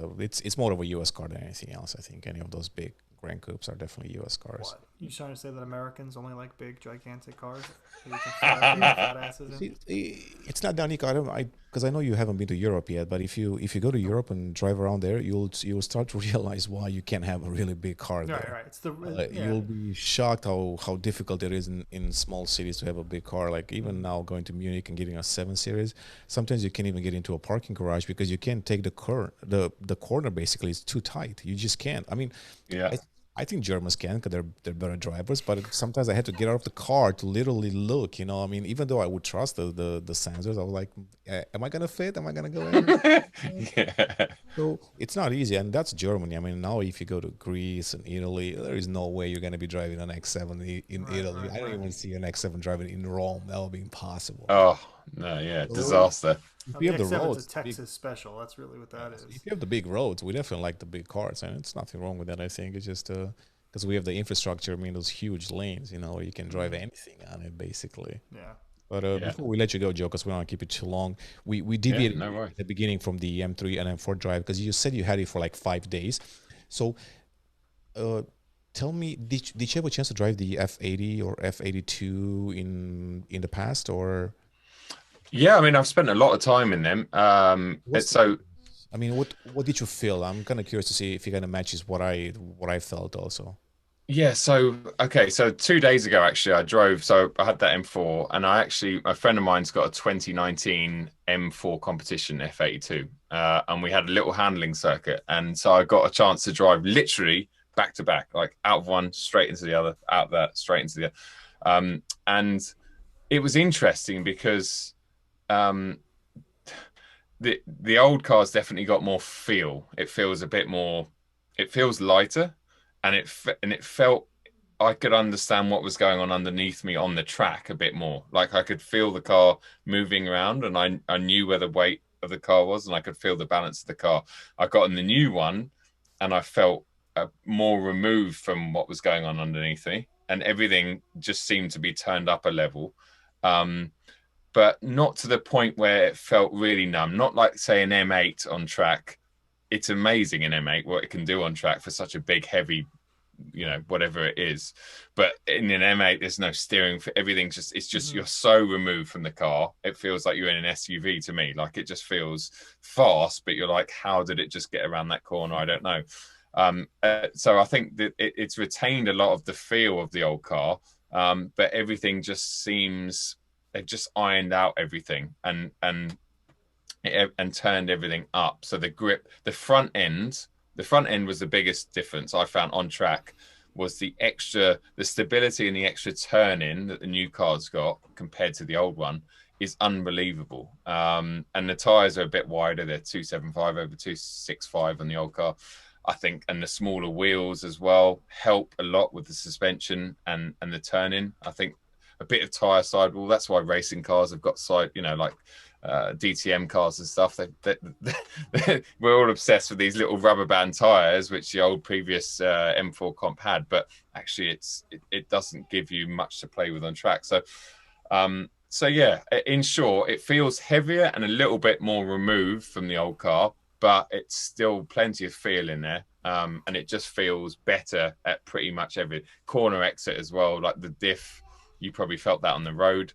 it's more of a US car than anything else. I think any of those big Grand Coupes are definitely US cars. What? You trying to say that Americans only like big, gigantic cars? So you can fly their fat asses in? It's not down, because I know you haven't been to Europe yet. But if you go to Europe and drive around there, you'll start to realize why you can't have a really big car there. Right. It's the You'll be shocked how difficult it is in small cities to have a big car. Like even now going to Munich and getting a 7 Series, sometimes you can't even get into a parking garage because you can't take the corner. Basically, it's too tight. You just can't. I mean, Yeah. I think Germans can because they're better drivers, but sometimes I had to get out of the car to literally look. You know, I mean, even though I would trust the sensors, I was like, "Am I gonna fit? Am I gonna go in?" Yeah. So it's not easy, and that's Germany. I mean, now if you go to Greece and Italy, there is no way you're gonna be driving an X7 in Italy. I don't even see an X7 driving in Rome. That would be impossible. Oh no, yeah, disaster. If The we have the X7's roads, a Texas special. That's really what that is. if you have the big roads, we definitely like the big cars, and it's nothing wrong with that. I think it's just because we have the infrastructure. I mean, those huge lanes, you know, where you can drive anything on it, basically. Yeah. But before we let you go, Joe, because we don't want to keep it too long, we deviated no worries. at the beginning from the M3 and M4 drive because you said you had it for like 5 days. So, tell me, did you have a chance to drive the F80 or F82 in the past, or? Yeah, I mean, I've spent a lot of time in them. I mean, what did you feel? I'm kind of curious to see if it kind of matches what I felt also. Yeah, so 2 days ago actually I drove, so I had that M4 and a friend of mine's got a 2019 M4 competition F82, and we had a little handling circuit, and so I got a chance to drive literally back to back, like out of one straight into the other, out of that straight into the other. And it was interesting because the old car's definitely got more feel. It feels a bit more, it feels lighter, and it felt I could understand what was going on underneath me on the track a bit more. Like I could feel the car moving around, and I knew where the weight of the car was, and I could feel the balance of the car. I got in the new one, and I felt more removed from what was going on underneath me, and everything just seemed to be turned up a level. But not to the point where it felt really numb. Not like, say, an M8 on track. It's amazing in M8 what it can do on track for such a big, heavy, you know, whatever it is. But in an M8, there's no steering for everything. It's just you're so removed from the car. It feels like you're in an SUV to me. Like it just feels fast, but you're like, how did it just get around that corner? I don't know. So I think that it's retained a lot of the feel of the old car, but everything just seems, they've just ironed out everything and turned everything up. So the grip, the front end was the biggest difference I found on track, was the stability and the extra turn in that the new car's got compared to the old one is unbelievable. And the tires are a bit wider. They're 275 over 265 on the old car, I think, and the smaller wheels as well help a lot with the suspension and the turn-in. I think a bit of tire sidewall. That's why racing cars have got side, you know, like DTM cars and stuff. We're all obsessed with these little rubber band tires, which the old previous M4 comp had, but actually it doesn't give you much to play with on track. So yeah, in short, it feels heavier and a little bit more removed from the old car, but it's still plenty of feel in there. And it just feels better at pretty much every corner exit as well. Like the diff, you probably felt that on the road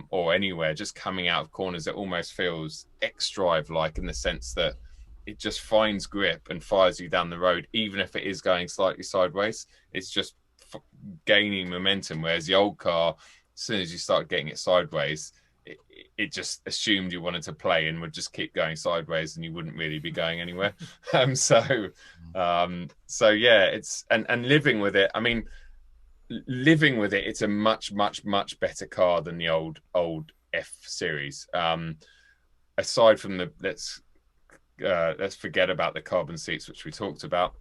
or anywhere, just coming out of corners. It almost feels X-Drive like, in the sense that it just finds grip and fires you down the road, even if it is going slightly sideways. It's just gaining momentum, whereas the old car, as soon as you start getting it sideways, it just assumed you wanted to play and would just keep going sideways, and you wouldn't really be going anywhere. So yeah, it's and living with it. I mean, living with it, it's a much better car than the old F series. Aside from let's forget about the carbon seats, which we talked about.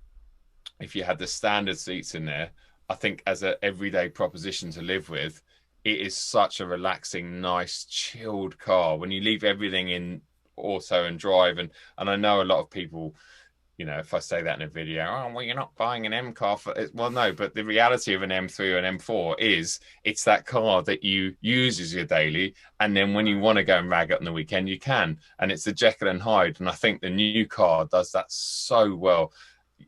If you had the standard seats in there, I think as an everyday proposition to live with, it is such a relaxing, nice, chilled car. When you leave everything in auto and drive, and I know a lot of people, you know, if I say that in a video, oh, well, you're not buying an M car for it. Well, no, but the reality of an M3 or an M4 is it's that car that you use as your daily. And then when you want to go and rag it on the weekend, you can. And it's the Jekyll and Hyde. And I think the new car does that so well.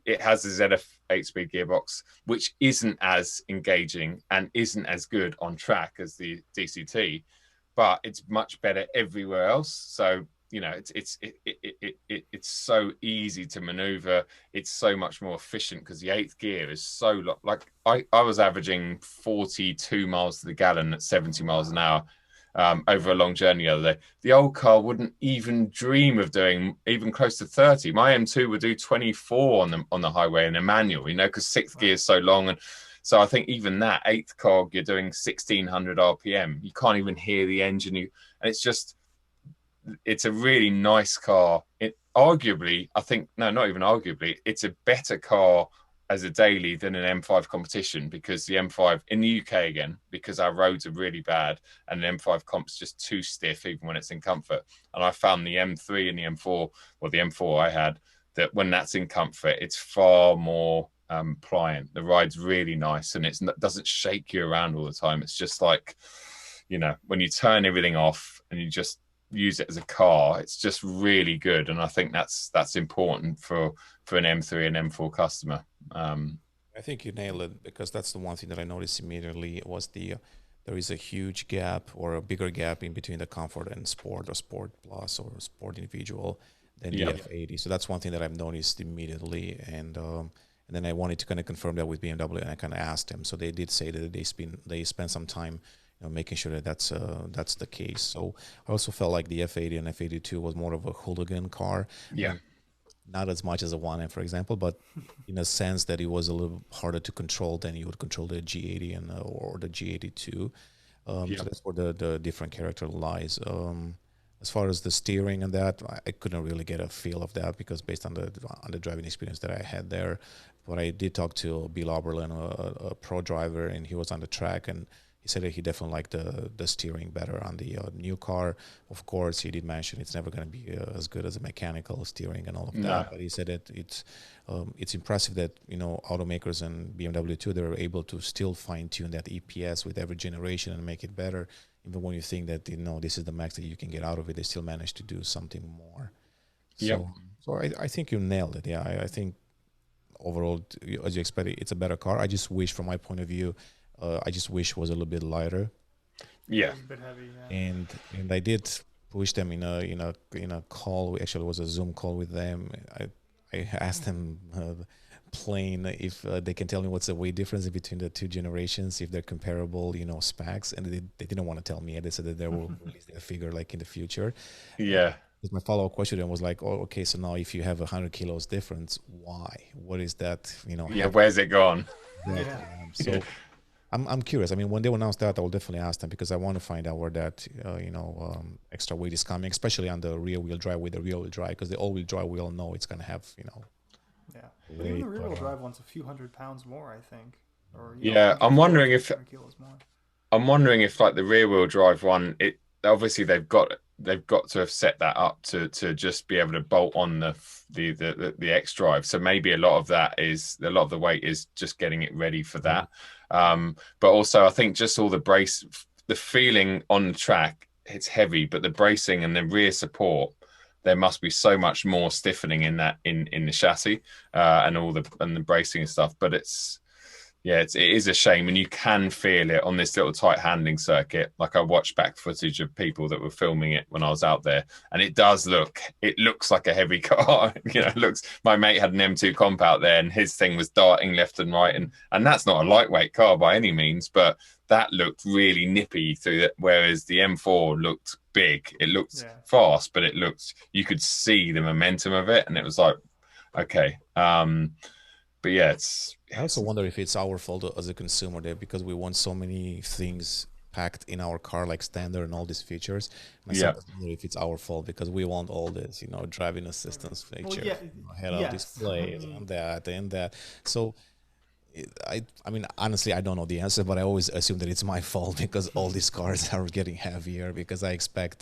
It has a ZF 8-speed gearbox, which isn't as engaging and isn't as good on track as the DCT, but it's much better everywhere else. So, you know, it's so easy to maneuver. It's so much more efficient because the 8th gear is so like I was averaging 42 miles to the gallon at 70 miles an hour over a long journey the other day. The old car wouldn't even dream of doing even close to 30. My M2 would do 24 on the highway in a manual, you know, because 6th gear is so long. And so I think even that 8th cog, you're doing 1600 RPM. You can't even hear the engine. And it's just, it's a really nice car. It arguably, I think, no, not even arguably, it's a better car as a daily than an M5 competition, because the M5 in the UK, again, because our roads are really bad and the M5 comp's just too stiff even when it's in comfort. And I found the M3 and the M4, or the M4 I had, that when that's in comfort, it's far more pliant. The ride's really nice and it doesn't shake you around all the time. It's just like, you know, when you turn everything off and you just use it as a car, it's just really good. And I think that's important for an M3 and M4 customer. I think you nailed it, because that's the one thing that I noticed immediately was there is a huge gap, or a bigger gap, in between the comfort and sport, or sport plus, or sport individual than the F80. So that's one thing that I've noticed immediately. And then I wanted to kind of confirm that with BMW, and I kind of asked them. So they did say that they spent some time, you know, making sure that that's the case. So I also felt like the F80 and F82 was more of a hooligan car. Yeah. Not as much as a 1M, for example, but in a sense that it was a little harder to control than you would control the G80 and or the G82. So that's where the different character lies. As far as the steering and that, I couldn't really get a feel of that, because based on the driving experience that I had there. But I did talk to Bill Oberlin, a pro driver, and he was on the track, and he said that he definitely liked the steering better on the new car. Of course, he did mention it's never going to be as good as a mechanical steering and all of that. But he said that it's impressive that, you know, automakers and BMW too, they're able to still fine tune that EPS with every generation and make it better. Even when you think that, you know, this is the max that you can get out of it, they still manage to do something more. So I think you nailed it. Yeah, I think overall, as you expected, it's a better car. I just wish, from my point of view, I just wish it was a little bit lighter. Yeah. A bit heavy, yeah. And I did push them in a call. Actually, it was a Zoom call with them. I asked them plain if they can tell me what's the weight difference between the two generations, if they're comparable, you know, specs, and they didn't want to tell me. They said that they will release their figure like in the future. Yeah. My follow-up question then was like, oh, okay, so now if you have 100 kilos difference, why? What is that? You know? Yeah. Where's it gone? So. I'm curious. I mean, when they announce that, I will definitely ask them, because I want to find out where that, extra weight is coming, especially on the rear-wheel drive with the rear-wheel drive, because the all-wheel drive, we all know it's going to have, you know. Yeah, but even the rear-wheel drive wants a few hundred pounds more, I think. Or, I'm wondering if more. Like the rear-wheel drive one, obviously they've got to have set that up to just be able to bolt on the X drive. So maybe a lot of the weight is just getting it ready for that. But also I think just all the feeling on the track, it's heavy, but the bracing and the rear support, there must be so much more stiffening in the chassis and the bracing and stuff. But it is a shame, and you can feel it on this little tight handling circuit. Like I watched back footage of people that were filming it when I was out there, and it looks like a heavy car. You know, my mate had an M2 comp out there, and his thing was darting left and right, and that's not a lightweight car by any means, but that looked really nippy through it, whereas the M4 looked big. It looked fast, but you could see the momentum of it, and it was like, okay. But yeah, I also wonder if it's our fault as a consumer there, because we want so many things packed in our car, like standard and all these features. And I Yeah. sometimes wonder if it's our fault because we want all this, you know, driving assistance features, yeah, head-up yes. display, and that. So I mean, honestly, I don't know the answer, but I always assume that it's my fault because all these cars are getting heavier because I expect,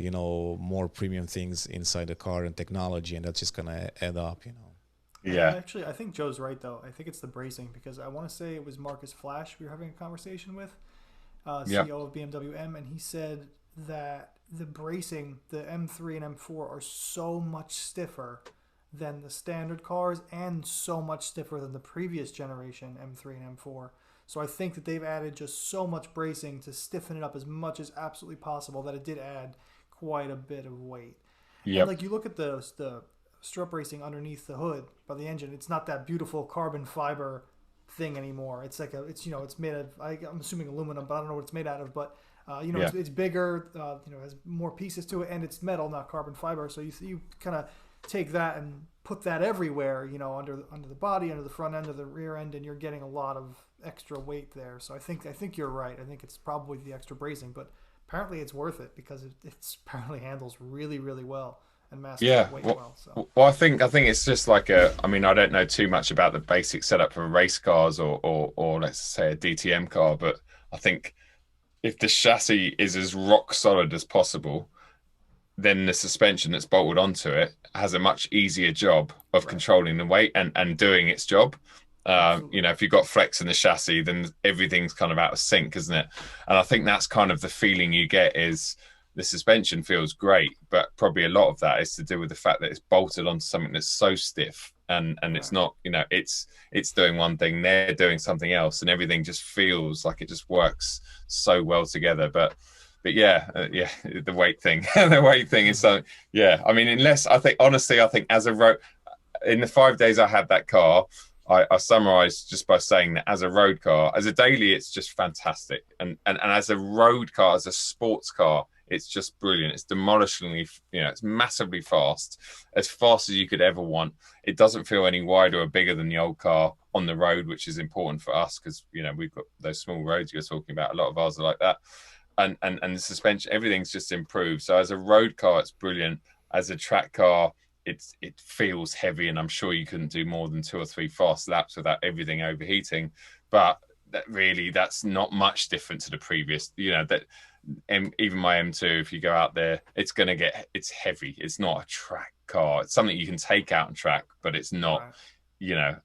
you know, more premium things inside the car and technology, and that's just gonna add up, you know. Yeah. Actually, I think Joe's right though. I think it's the bracing because I want to say it was Marcus Flash we were having a conversation with, Yeah. CEO of BMW M, and he said that the bracing, the M3 and M4 are so much stiffer than the standard cars and so much stiffer than the previous generation M3 and M4. So I think that they've added just so much bracing to stiffen it up as much as absolutely possible that it did add quite a bit of weight. And Yep. like you look at the strut bracing underneath the hood by the engine, it's not that beautiful carbon fiber thing anymore. It's like it's it's made of I'm assuming aluminum, but I don't know what it's made out of. But Yeah. it's bigger. Has more pieces to it, and it's metal, not carbon fiber. So you kind of take that and put that everywhere, under the body, under the front end, of the rear end, and you're getting a lot of extra weight there. So I think you're right. I think it's probably the extra bracing, but apparently it's worth it because it's apparently handles really, really well and masters Yeah. weight well. So Well, I think it's just like I mean, I don't know too much about the basic setup for race cars or let's say a DTM car, but I think if the chassis is as rock solid as possible, then the suspension that's bolted onto it has a much easier job of controlling the weight and doing its job. If you've got flex in the chassis, then everything's kind of out of sync, isn't it? And I think that's kind of the feeling you get is the suspension feels great, but probably a lot of that is to do with the fact that it's bolted onto something that's so stiff and it's not, it's doing one thing, they're doing something else, and everything just feels like it just works so well together. But the weight thing, the weight thing is something. Yeah, I mean, honestly, I think as a road, in the 5 days I had that car, I summarized just by saying that as a road car, as a daily, it's just fantastic, and as a road car, as a sports car, it's just brilliant. It's demolishingly, it's massively fast as you could ever want. It doesn't feel any wider or bigger than the old car on the road, which is important for us because we've got those small roads you're talking about. A lot of ours are like that. And the suspension, everything's just improved. So as a road car, it's brilliant. As a track car, it feels heavy, and I'm sure you couldn't do more than 2 or 3 fast laps without everything overheating. But that's not much different to the previous. Even my M2, if you go out there, it's heavy. It's not a track car. It's something you can take out and track, but it's not. Right.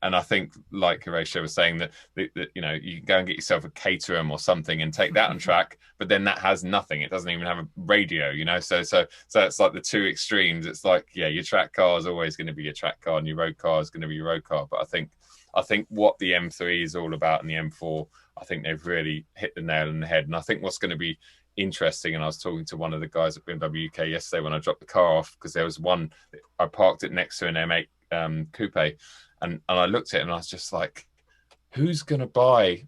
And I think, like Horatio was saying, that you can go and get yourself a Caterham or something and take that on track, but then that has nothing. It doesn't even have a radio, So it's like the two extremes. It's like, your track car is always going to be your track car, and your road car is going to be your road car. But I think what the M3 is all about and the M4, I think they've really hit the nail on the head. And I think what's going to be interesting, and I was talking to one of the guys at BMW UK yesterday when I dropped the car off, because there was one, I parked it next to an M8 coupe. And I looked at it and I was just like, who's going to buy,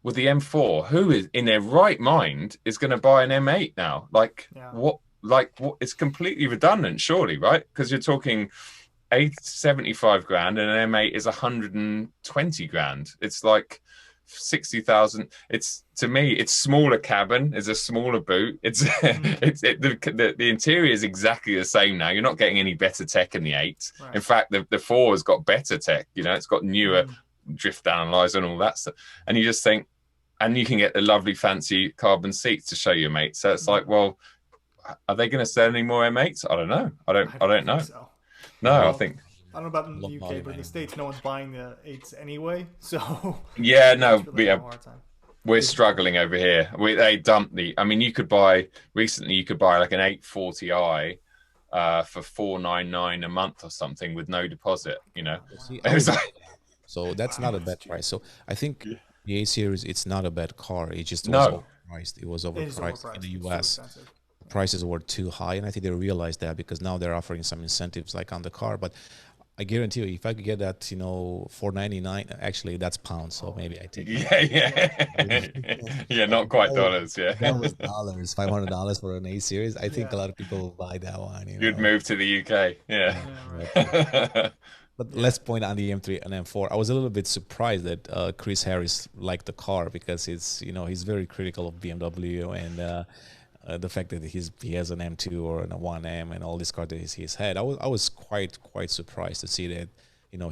with the M4, who is in their right mind is going to buy an M8 now? What, it's completely redundant, surely, right? Because you're talking 75 grand and an M8 is 120 grand. It's like 60,000. To me, it's smaller cabin, it's a smaller boot. The interior is exactly the same now. You're not getting any better tech in the 8. Right. In fact, the 4 has got better tech. It's got newer drift analyzer and all that stuff. And you just think, and you can get the lovely fancy carbon seats to show your mate. So it's like, well, are they going to sell any more M8s? I don't know. I don't know. So. No, well, I think. I don't know about in the UK, but in the States, no one's buying the 8s anyway. So yeah, no, we're struggling over here. They dumped you could buy like an 840i for $499 a month or something with no deposit. See, so that's not a bad price. So I think the A series, it's not a bad car. It just was overpriced. It was overpriced in the US. Prices were too high, and I think they realized that because now they're offering some incentives on the car. But I guarantee you, if I could get that, $499, actually that's pounds, so maybe I take it. Yeah, not quite dollars. Yeah, that was dollars, $500 for an A series. I think a lot of people will buy that one. You'd move to the UK. Yeah. But let's point on the M3 and M4. I was a little bit surprised that Chris Harris liked the car because it's he's very critical of BMW and the fact that he has an M2 or a 1M and all these cars that he's had. I was quite surprised to see that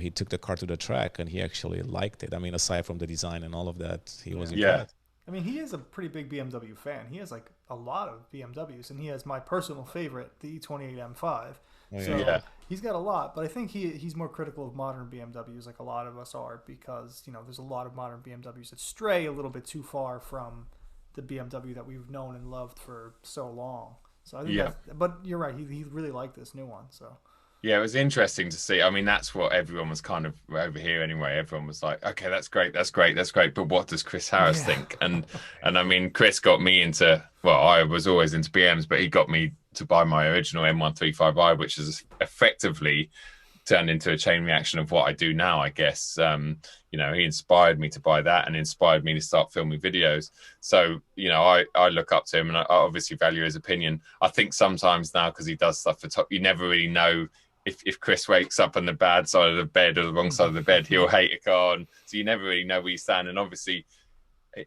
he took the car to the track and he actually liked it. I mean, aside from the design and all of that, he was impressed. I mean, he is a pretty big BMW fan. He has like a lot of BMWs, and he has my personal favorite, the E28 M5. So he's got a lot, but I think he's more critical of modern BMWs, like a lot of us are, because there's a lot of modern BMWs that stray a little bit too far from the BMW that we've known and loved for so long. So I think but you're right. He really liked this new one. So. Yeah, it was interesting to see. I mean, that's what everyone was kind of over here anyway. Everyone was like, okay, that's great. But what does Chris Harris think? And I mean, Chris got me into, well, I was always into BMs, but he got me to buy my original M135i, which is effectively turned into a chain reaction of what I do now, I guess. He inspired me to buy that and inspired me to start filming videos. So, I look up to him and I obviously value his opinion. I think sometimes now, because he does stuff for top, you never really know if Chris wakes up on the bad side of the bed or the wrong side of the bed, he'll hate a car. And so you never really know where you stand. And obviously,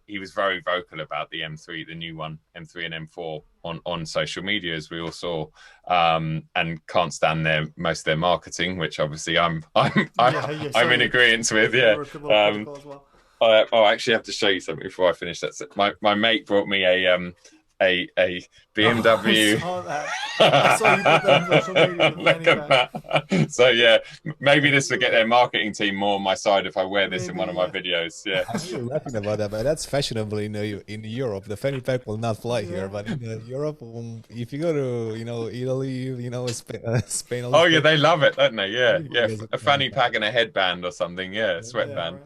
he was very vocal about the M3, the new one, M3 and M4 on social media, as we all saw, and can't stand most of their marketing, which obviously I'm in agreement with. Yeah. I'll actually have to show you something before I finish that. My mate brought me a BMW. I saw you put that on social media. Look at that. So yeah, maybe this will get their marketing team more on my side if I wear this in one of my videos. Yeah. I'm laughing about that, but that's fashionable in Europe. The fanny pack will not fly here, but in Europe, if you go to Italy, Spain. Oh yeah, they love it, don't they? Yeah, yeah. A fanny pack and a headband or something. Yeah, sweatband.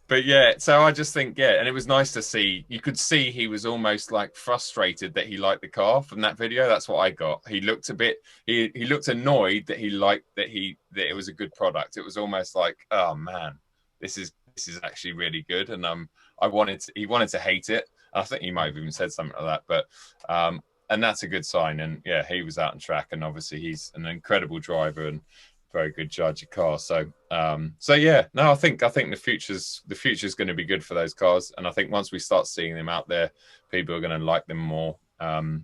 But yeah, so I just think, and it was nice to see. You could see he was almost like frustrated that he liked the car from that video. That's what I got. He looked a bit, he looked annoyed that he liked that it was a good product. It was almost like, oh man, this is actually really good. And he wanted to hate it. I think he might have even said something like that. But and that's a good sign. And yeah, he was out on track, and obviously he's an incredible driver and very good judge of cars. So yeah, no, I think the future's going to be good for those cars, and I think once we start seeing them out there, people are going to like them more. And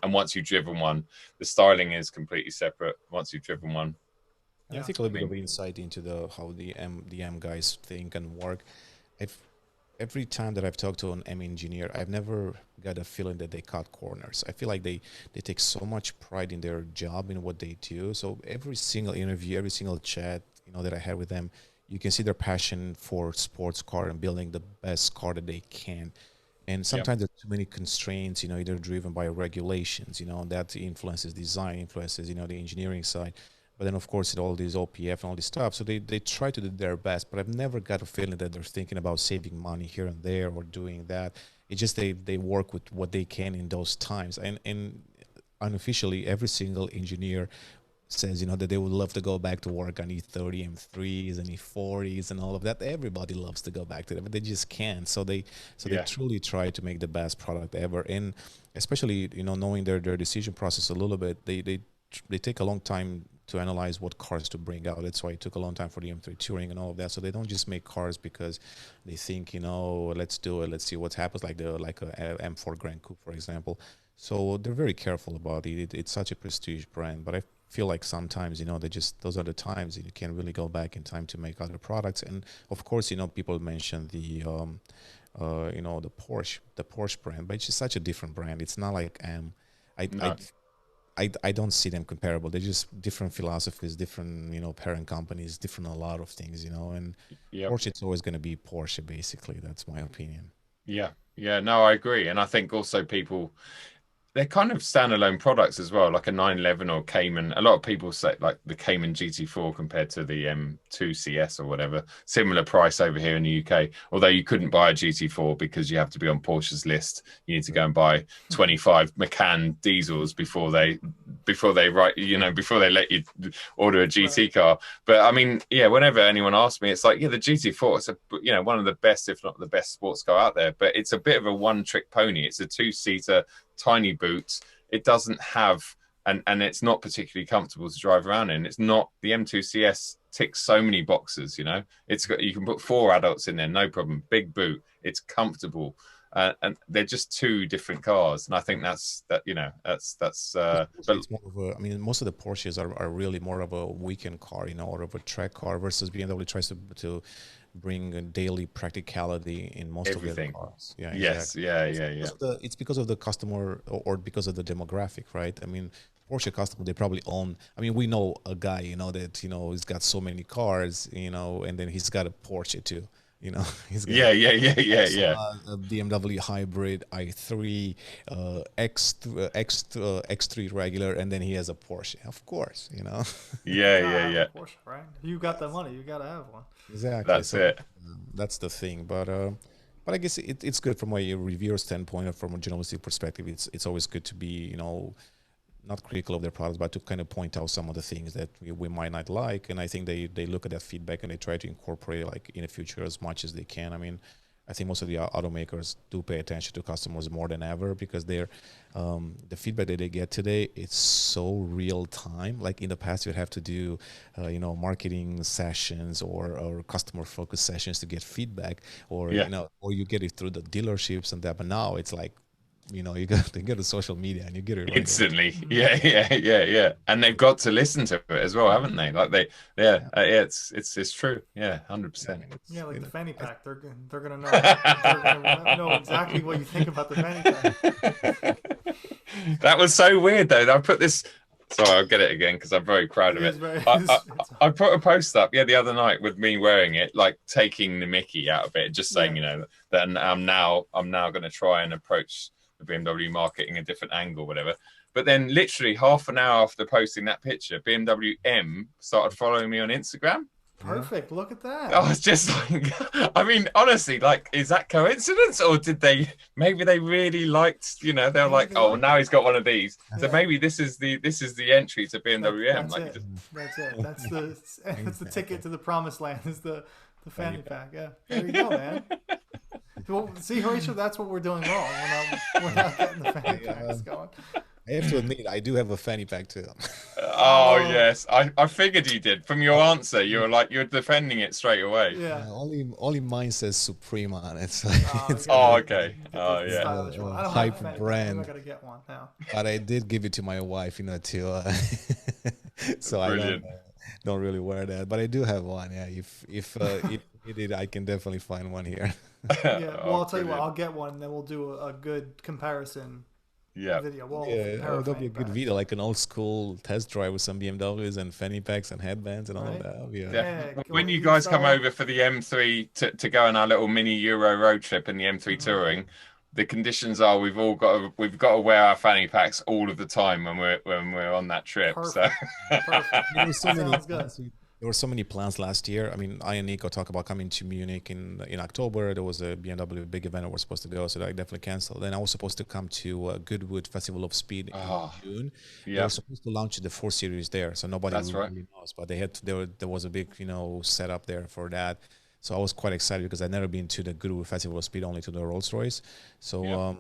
once you've driven one, the styling is completely separate. Once you've driven one, I think a little bit of insight into how the M guys think and work. Every time that I've talked to an M engineer, I've never got a feeling that they cut corners. I feel like they take so much pride in their job, in what they do. So every single interview, every single chat, that I had with them, you can see their passion for sports car and building the best car that they can. And sometimes there's too many constraints, either driven by regulations, that influences design, influences, the engineering side. But then, of course, all these OPF and all this stuff. So they try to do their best, but I've never got a feeling that they're thinking about saving money here and there or doing that. It's just they work with what they can in those times. And unofficially, every single engineer says, that they would love to go back to work on E30, M3s, and E40s and all of that. Everybody loves to go back to them, but they just can't. So they truly try to make the best product ever. And especially, knowing their decision process a little bit, they take a long time to analyze what cars to bring out. That's why it took a long time for the M3 Touring and all of that. So they don't just make cars because they think, let's do it, let's see what happens, like a M4 Grand Coupe, for example. So they're very careful about it. It's such a prestige brand, but I feel like sometimes, those are the times you can't really go back in time to make other products. And of course, people mention the the Porsche brand, but it's just such a different brand. It's not like I don't see them comparable. They're just different philosophies, different, parent companies, different a lot of things, and Porsche, it's always going to be Porsche, basically. That's my opinion. Yeah. No, I agree. And I think also they're kind of standalone products as well, like a 911 or Cayman. A lot of people say like the Cayman GT4 compared to the M2 CS or whatever. Similar price over here in the UK. Although you couldn't buy a GT4 because you have to be on Porsche's list. You need to go and buy 25 Macan diesels before they let you order a GT car. But I mean, whenever anyone asks me, it's like, the GT4 is one of the best, if not the best sports car out there. But it's a bit of a one-trick pony. It's a two-seater, tiny boots. It doesn't have and it's not particularly comfortable to drive around in. It's not, the M2 CS ticks so many boxes, you know. It's got, you can put 4 adults in there, no problem. Big boot, it's comfortable, and they're just 2 different cars. And I think that's that, you know, that's but it's more of a, I mean, most of the Porsches are really more of a weekend car, you know, or of a track car, versus BMW tries to bring a daily practicality in most of their cars. Yeah, yes, exactly. It's because of the customer, or because of the demographic, right? I mean, Porsche customer, they probably own, I mean, we know a guy, you know, that, you know, he's got so many cars, you know, and then he's got a Porsche too, you know. He's got a BMW hybrid i3, X3 regular, and then he has a Porsche, of course, you know. Yeah. Porsche, right? You got the money, you gotta have one. Exactly. That's it. That's the thing. But I guess it's good from a reviewer standpoint, or from a journalistic perspective. It's always good to be, you know, not critical of their products, but to kind of point out some of the things that we might not like. And I think they look at that feedback and they try to incorporate it, like, in the future as much as they can. I mean, I think most of the automakers do pay attention to customers more than ever, because they're the feedback that they get today, it's so real time. Like in the past, you'd have to do you know, marketing sessions or customer focus sessions to get feedback, or you know, or you get it through the dealerships and that. But now it's like, you know, you got to get to social media and you get it right instantly. Yeah. And they've got to listen to it as well, haven't they? Like it's true. Yeah, 100%. Yeah, like the fanny pack. They're gonna know. They're gonna know exactly what you think about the fanny pack. That was so weird though. I put this. Sorry, I'll get it again because I'm very proud of it. I put a post up the other night with me wearing it, like taking the Mickey out of it, just saying, you know, that I'm now going to try and approach the BMW marketing a different angle, whatever. But then literally half an hour after posting that picture, BMW M started following me on Instagram. Perfect. Look at that. I was just like, I mean, honestly, like, is that coincidence, or did they, maybe they really liked, you know, they're like, oh, now he's got one of these. So maybe this is the entry to BMW M. That's it. That's the ticket to the promised land, is the fanny pack. Yeah. There you go, man. Well, see, Horatio, that's what we're doing wrong. We're not getting the fanny packs going. I have to admit, I do have a fanny pack too. Oh yes, I figured you did. From your answer, you were like, you're defending it straight away. Yeah. Only mine says Suprema on it. So okay. Oh yeah. Hype brand. I gotta get one now. But I did give it to my wife, you know, to. So Brilliant. I don't really wear that, but I do have one. Yeah, if it did, I can definitely find one here. Yeah. Well, I'll tell you what. I'll get one, and then we'll do a good comparison. Video. That'll be a good video, like an old school test drive with some BMWs and fanny packs and headbands and all of that. Yeah. When you guys come over for the M3 to go on our little mini Euro road trip in the M3 touring, the conditions are we've got to wear our fanny packs all of the time when we're on that trip. Perfect. So there were so many plans last year. I mean, I and Nico talked about coming to Munich in October. There was a BMW big event I was supposed to go, so I definitely canceled. Then I was supposed to come to Goodwood Festival of Speed in June. Yeah. They were supposed to launch the 4 Series there, so nobody really knows. But there was a big, you know, setup there for that. So I was quite excited because I'd never been to the Goodwood Festival of Speed, only to the Rolls Royce. So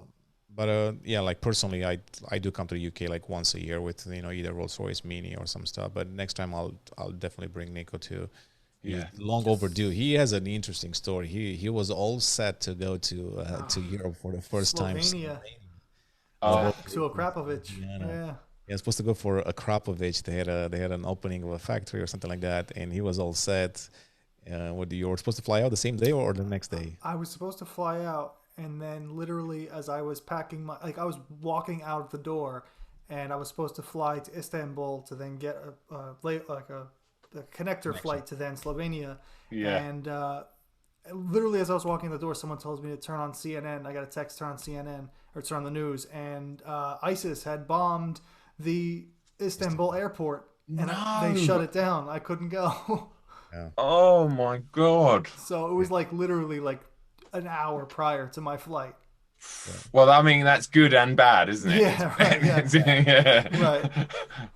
yeah, like personally, I do come to the UK like once a year with, you know, either Rolls Royce Mini or some stuff. But next time I'll definitely bring Nico to. He's long overdue. He has an interesting story. He was all set to go to Europe for the first time. Slovenia. To a Krapovic. Yeah. He was supposed to go for a Krapovic. They had an opening of a factory or something like that, and he was all set. You were supposed to fly out the same day or the next day? I was supposed to fly out. And then literally as I was packing I was walking out of the door, and I was supposed to fly to Istanbul to then get a connector flight to then Slovenia. Yeah. And literally as I was walking in the door, someone tells me to turn on CNN. I got a text, turn on CNN or turn on the news. And ISIS had bombed the Istanbul airport, and they shut it down. I couldn't go. Yeah. Oh my God. So it was like literally like an hour prior to my flight. Well, I mean, that's good and bad, isn't it? Yeah, right. Yeah. Right.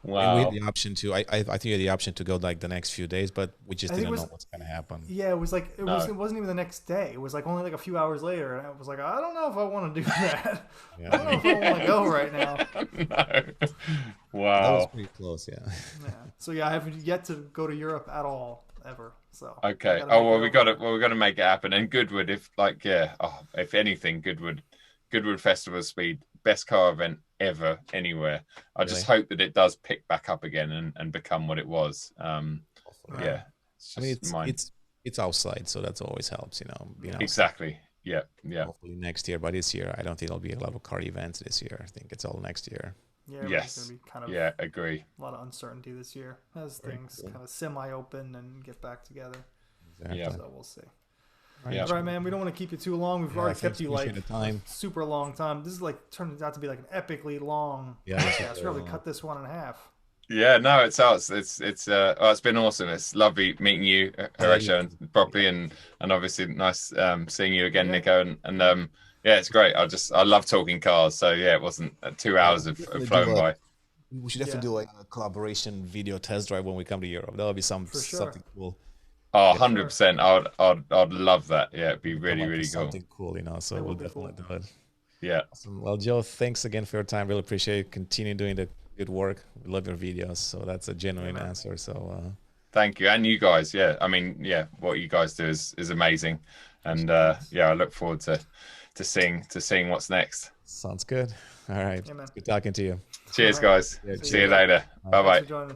Wow. And we had the option to. I think we had the option to go like the next few days, but we just didn't know what's gonna happen. Yeah, it was like it wasn't even the next day. It was like only like a few hours later, and I was like, I don't know if I want to do that. I don't know if I want to go right now. No. Wow. That was pretty close, yeah. So yeah, I haven't yet to go to Europe at all ever. So okay. Oh well, we got to make it happen. And Goodwood, if like if anything, Goodwood Festival Speed, best car event ever anywhere. I just hope that it does pick back up again and become what it was. Yeah. I mean, it's outside, so that always helps, being outside. Exactly. Yeah. Hopefully next year, but this year I don't think there'll be a lot of car events this year. I think it's all next year. Yeah. Yes. Gonna be kind of, agree. A lot of uncertainty this year as things kind of semi-open and get back together. Exactly. Yeah. So we'll see. Yeah. All right, man. We don't want to keep you too long. We've already kept you like time. super long time. This is like turns out to be like an epically long podcast. We'll probably cut this one in half. Yeah, no, it's been awesome. It's lovely meeting you, Horatio, and properly, and obviously nice seeing you again, Nico, and yeah, it's great. I love talking cars. So yeah, it wasn't 2 hours of flown by. We should definitely do like a collaboration video test drive when we come to Europe. That would be something cool. Oh, 100%. I'd love that. Yeah, it'd be really cool. Something cool, So we'll definitely do it. Yeah. Awesome. Well, Joe, thanks again for your time. Really appreciate it. Continue doing the good work. We love your videos. So that's a genuine answer. So thank you. And you guys. Yeah. I mean, yeah, what you guys do is amazing. And I look forward to seeing what's next. Sounds good. All right. Good talking to you. Cheers, guys. See you later. Bye-bye.